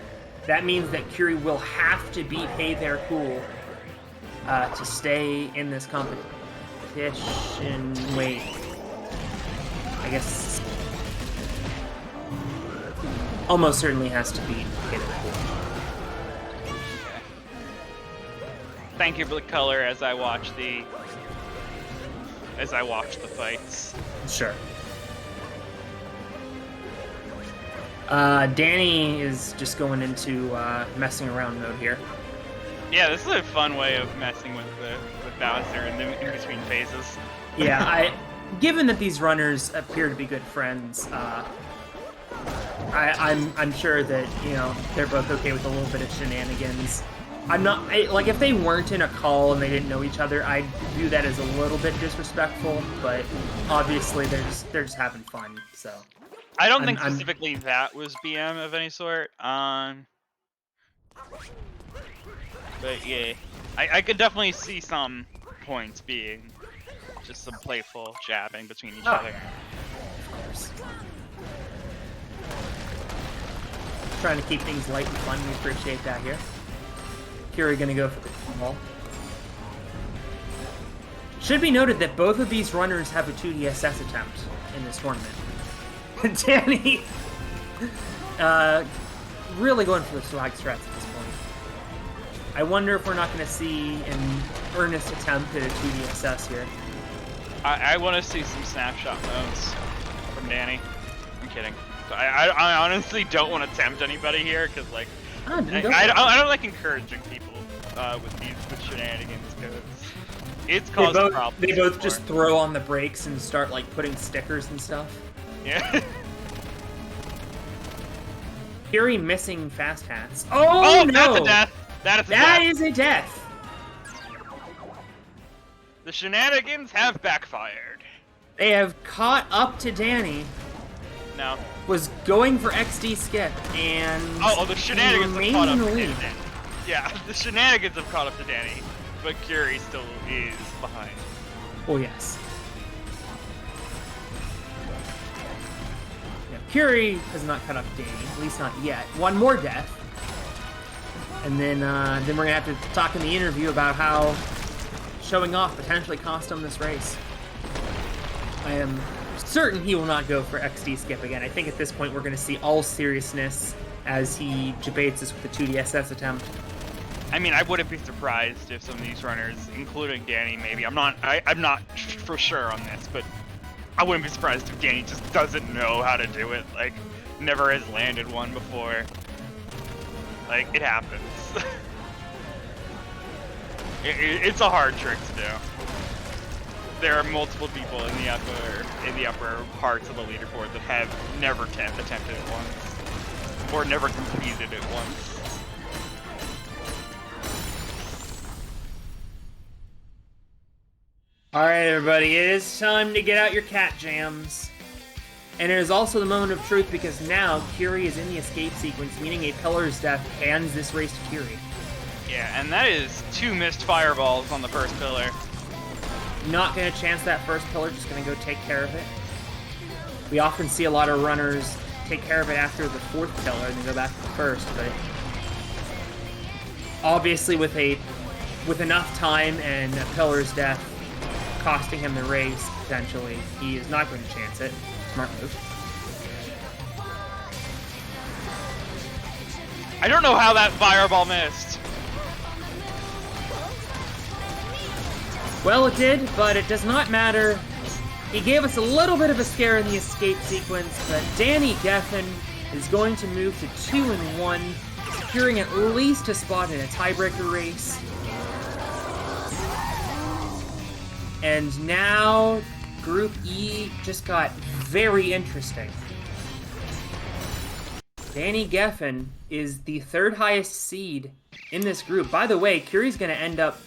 that means that Curi will have to beat heytherecool to stay in this competition. Wait, I guess almost certainly has to beat heytherecool. Thank you for the color as I watch the fights. Sure. Danny is just going into messing around mode here. Yeah, this is a fun way of messing with Bowser in between phases. Yeah, given that these runners appear to be good friends, I'm sure that they're both okay with a little bit of shenanigans. Like if they weren't in a call and they didn't know each other, I'd view that as a little bit disrespectful. But obviously they're just having fun. So I don't think specifically that was BM of any sort. But yeah, I could definitely see some points being just some playful jabbing between each other. Of course. Trying to keep things light and fun. We appreciate that here. Curi gonna go for the ball. Should be noted that both of these runners have a 2DSS attempt in this tournament. Danny, really going for the swag strats at this point. I wonder if we're not going to see an earnest attempt at a 2DSS here. I want to see some snapshot modes from Danny. I'm kidding. I honestly don't want to tempt anybody here because like I don't like encouraging people with shenanigans because it's caused problems. They both just throw on the brakes and start like putting stickers and stuff. Yeah. Curi missing fast hats. Oh no! That's a death. That is a death. The shenanigans have backfired. They have caught up to Danny. No. Was going for XD skip and the shenanigans have caught up to Danny. Yeah, the shenanigans have caught up to Danny, but Curi still is behind. Oh yes. Yeah, Curi has not caught up to Danny, at least not yet. One more death. And then we're gonna have to talk in the interview about how showing off potentially cost him this race. I am certain he will not go for XD skip again. I think at this point we're gonna see all seriousness as he debates us with the 2DSS attempt. I mean, I wouldn't be surprised if some of these runners, including Danny, maybe I'm not for sure on this, but I wouldn't be surprised if Danny just doesn't know how to do it. Like, never has landed one before. Like, it happens. It's a hard trick to do. There are multiple people in the upper parts of the leaderboard that have never attempted it once, or never completed it once. All right, everybody, it is time to get out your cat jams. And it is also the moment of truth because now Curi is in the escape sequence, meaning a pillar's death hands this race to Curi. Yeah, and that is 2 missed fireballs on the first pillar. Not going to chance that first pillar, just going to go take care of it. We often see a lot of runners take care of it after the 4th pillar and then go back to the first, but obviously with enough time and a pillar's death costing him the race, potentially, he is not going to chance it. Smart move. I don't know how that fireball missed. Well, it did, but it does not matter. He gave us a little bit of a scare in the escape sequence, but DannyGeffen is going to move to 2-1, securing at least a spot in a tiebreaker race. And now, Group E just got very interesting. DannyGeffen is the 3rd highest seed in this group. By the way, Curi's going to end up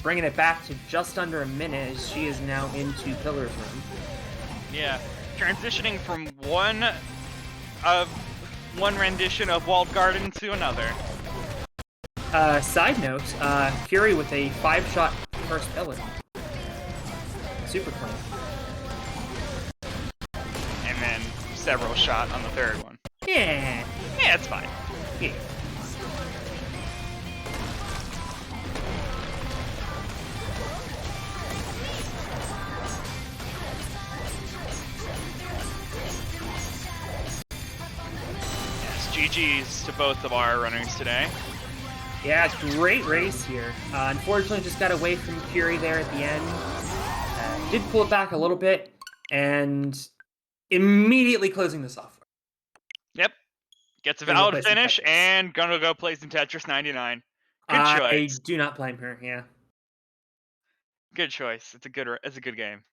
bringing it back to just under a minute as she is now into Pillar's room. Yeah, transitioning from one rendition of Walled Garden to another. Side note, Curi with a 5-shot first pillar. Super clean. And then several shot on the 3rd one. Yeah. Yeah, it's fine. Yeah. Yes, GG's to both of our runners today. Yeah, great race here. Unfortunately, just got away from Curi there at the end. Did pull it back a little bit, and immediately closing the software. Yep. Gets a Gonna go play valid some finish Tetris. and gonna go play some Tetris 99. Good I choice. do not blame her. Yeah. Good choice. It's a good game.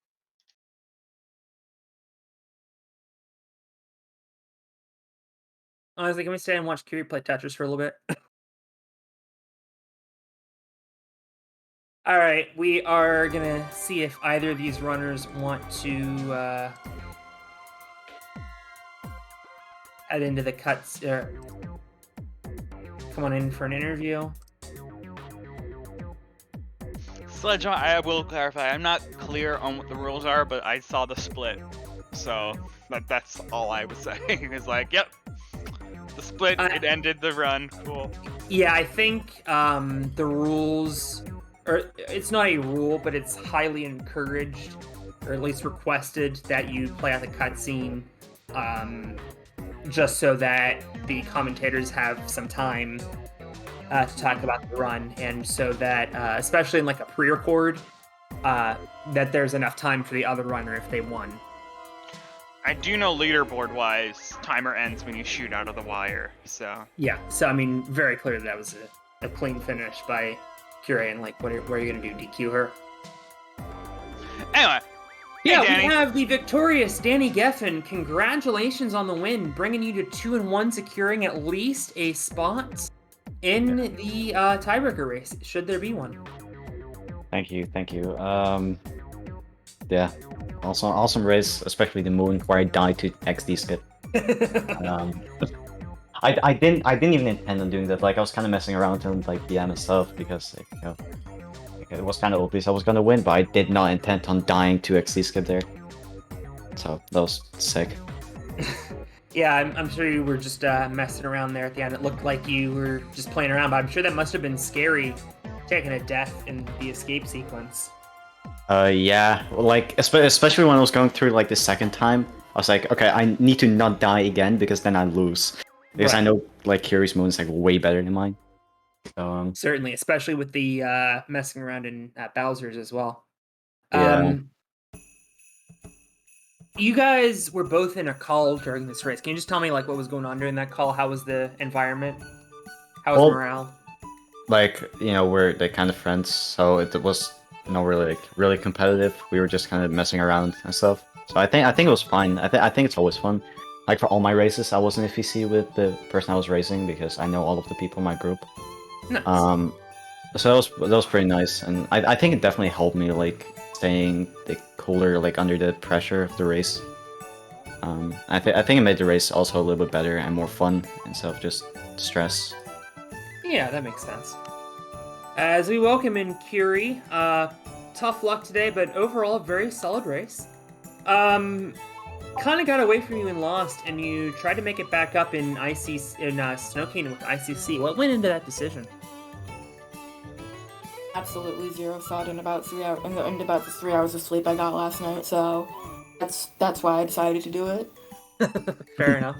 Honestly, can we stay and watch Curi play Tetris for a little bit? All right, we are gonna see if either of these runners want to head into the cuts or come on in for an interview. Sledge, I will clarify. I'm not clear on what the rules are, but I saw the split, so that's all I was saying. Is like, yep, the split. It ended the run. Cool. Yeah, I think the rules, or it's not a rule, but it's highly encouraged, or at least requested, that you play out the cutscene, just so that the commentators have some time to talk about the run, and so that, especially in like a pre-record, that there's enough time for the other runner if they won. I do know leaderboard-wise, timer ends when you shoot out of the wire, so... Yeah, so I mean, very clear that was a clean finish by Curi, and like, what are you going to do, DQ her? Anyway, yeah, hey, we have the victorious DannyGeffen. Congratulations on the win, bringing you to 2-1, securing at least a spot in the tiebreaker race, should there be one. Thank you. Yeah, also awesome race, especially the moment where I died to XD skip. I didn't even intend on doing that. Like, I was kind of messing around on like the and stuff because it was kind of obvious I was gonna win, but I did not intend on dying to XD skip there. So that was sick. Yeah, I'm sure you were just messing around there at the end. It looked like you were just playing around, but I'm sure that must have been scary, taking a death in the escape sequence. Yeah, like especially when I was going through like the second time, I was like, okay, I need to not die again because then I lose. Because I know like Curi's moon is like way better than mine. So, certainly, especially with the messing around in Bowser's as well. Yeah. You guys were both in a call during this race. Can you just tell me like what was going on during that call? How was the environment? How was morale? Like, we're like kind of friends, so it was really competitive. We were just kind of messing around and stuff. So I think it was fine. I think it's always fun. Like for all my races, I was in a FEC with the person I was racing because I know all of the people in my group. Nice. So that was pretty nice, and I think it definitely helped me like staying cooler like under the pressure of the race. I think it made the race also a little bit better and more fun instead of just stress. Yeah, that makes sense. As we welcome in Curi, tough luck today, but overall, very solid race. Kind of got away from you and lost, and you tried to make it back up in Snow Kingdom with ICC. What went into that decision? Absolutely zero thought in about 3 hours, in about the 3 hours of sleep I got last night. So that's why I decided to do it. Fair enough.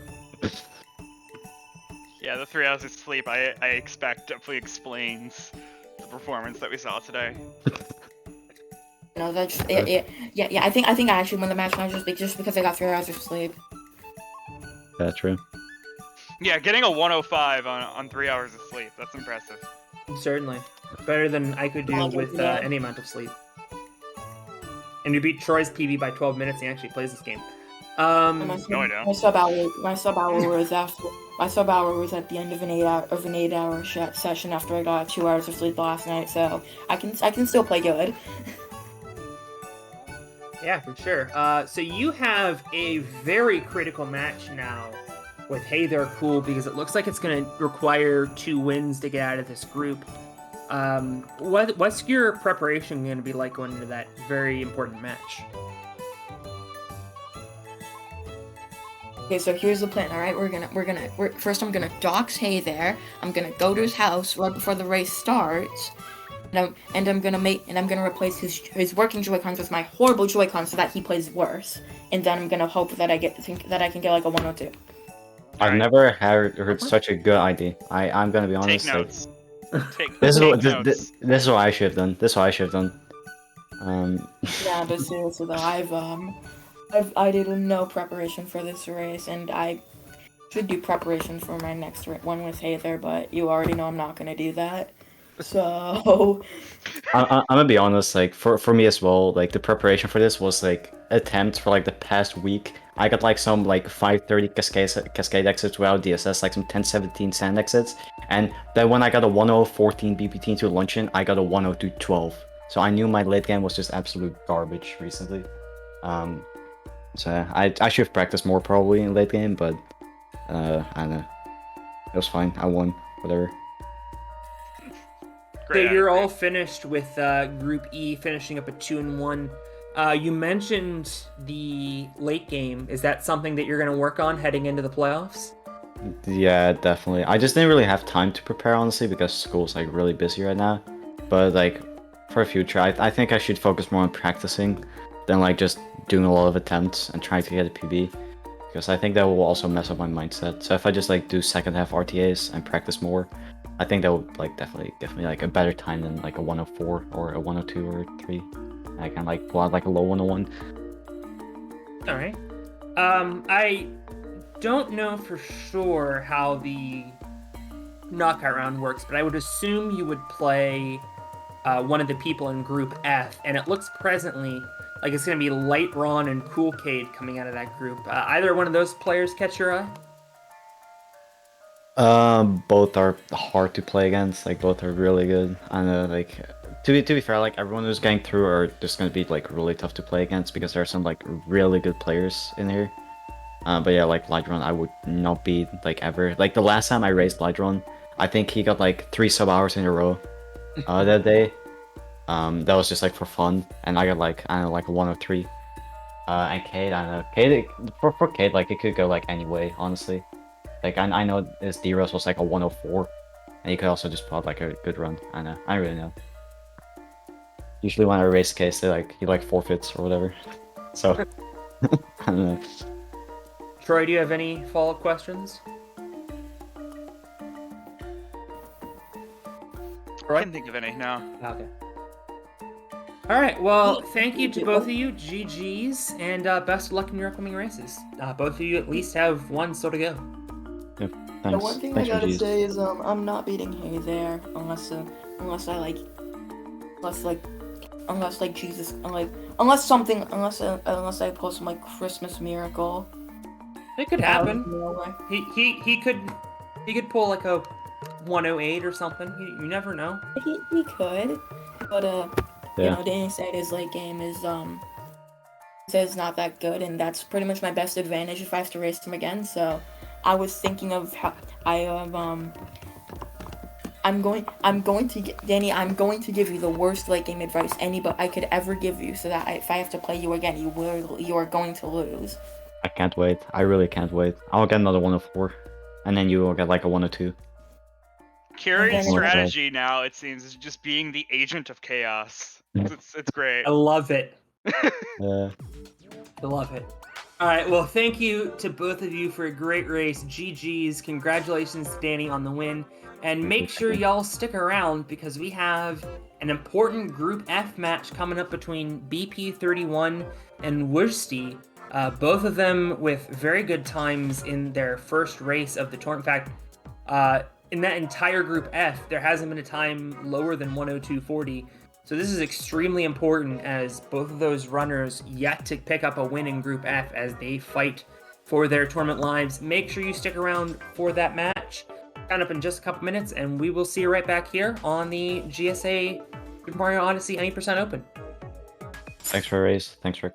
Yeah, the 3 hours of sleep I expect definitely explains the performance that we saw today. No, that's it. Yeah. I think I actually won the match now just because I got 3 hours of sleep. That's true. Yeah, getting a 105 on 3 hours of sleep, that's impressive. Certainly. Better than I could do with any amount of sleep. And you beat Troy's PB by 12 minutes, and he actually plays this game. No, I don't. My sub hour was at the end of an 8 hour session after I got 2 hours of sleep last night, so I can still play good. Yeah, for sure. So you have a very critical match now with heytherecool, because it looks like it's going to require 2 wins to get out of this group. What's your preparation going to be like going into that very important match? Okay, so here's the plan. All right, first I'm gonna dox Hey there. I'm gonna go to his house right before the race starts, and I'm gonna replace his working Joy-Cons with my horrible Joy-Cons so that he plays worse. And then I'm gonna hope that I can get like a 102. I've Alright. never heard such a good idea. I'm gonna be honest. Take like, notes. Take this notes. is what I should have done. Yeah, but seriously though, I did no preparation for this race, and I should do preparation for my next one with Heather, but you already know I'm not gonna do that. So I'm gonna be honest, like for me as well, like the preparation for this was like attempts for like the past week. I got like some like 530 cascade exits without DSS, like some 1017 sand exits, and then when I got a 1014 BPT into luncheon, I got a 10212. So I knew my late game was just absolute garbage recently. So I should have practiced more probably in late game, but I don't know. It was fine. I won. Whatever. Great So you're attitude. all finished with Group E, finishing up at 2-1. You mentioned the late game. Is that something that you're going to work on heading into the playoffs? Yeah, definitely. I just didn't really have time to prepare, honestly, because school's like really busy right now. But like for future, I think I should focus more on practicing than like just doing a lot of attempts and trying to get a PB, because I think that will also mess up my mindset. So if I just like do second half RTAs and practice more, I think that would like definitely give me like a better time than like a 104 or a 102 or 3. I can like pull out like a low 101. All right. I don't know for sure how the knockout round works, but I would assume you would play one of the people in Group F, and it looks presently like it's going to be Light Ron and Cool Cade coming out of that group. Either one of those players catch your eye? Both are hard to play against. Like both are really good. I know, like to be fair, like everyone who's getting through are just gonna be like really tough to play against because there are some like really good players in here. But yeah, like Lydron, I would not beat like ever. Like the last time I raced Lydron, I think he got like 3 sub hours in a row that day. That was just like for fun, and I got like I don't know, like a 103. And Cade, I don't know, Cade for Cade, like it could go like any way, honestly. Like I know his D-Rose was like a 104, and he could also just put out like a good run. I know, I don't really know. Usually when I race case, he like forfeits or whatever. So I don't know. Troy, do you have any follow-up questions? I Troy? can't think of any now. Okay. All right. Well, thank you to both of you. GGs, and best of luck in your upcoming races. Both of you at least have one still to go. Yeah, the thanks. one thing Thanks I for gotta G's. say is I'm not beating Hey there unless I pull some like Christmas miracle. It could out of happen. nowhere. He could pull like a 108 or something. You never know. He could, but you Yeah. know, Danny said his late game is says not that good, and that's pretty much my best advantage if I have to race him again. So I was thinking of how I'm going to Danny. I'm going to give you the worst late game advice anybody I could ever give you, so that if I have to play you again, you are going to lose. I can't wait. I really can't wait. I'll get another 104, and then you will get like a 102. Curi's Okay. strategy now, it seems, is just being the agent of chaos. It's great. I love it. Yeah. I love it. All right. Well, thank you to both of you for a great race. GG's. Congratulations to Danny on the win. And make sure y'all stick around because we have an important Group F match coming up between BP31 and Worsty. Both of them with very good times in their first race of the tournament. In fact, in that entire Group F, there hasn't been a time lower than 102.40. So this is extremely important as both of those runners yet to pick up a win in Group F as they fight for their tournament lives. Make sure you stick around for that match. Coming up in just a couple minutes, and we will see you right back here on the GSA Super Mario Odyssey 90% Open. Thanks for a raise. Thanks for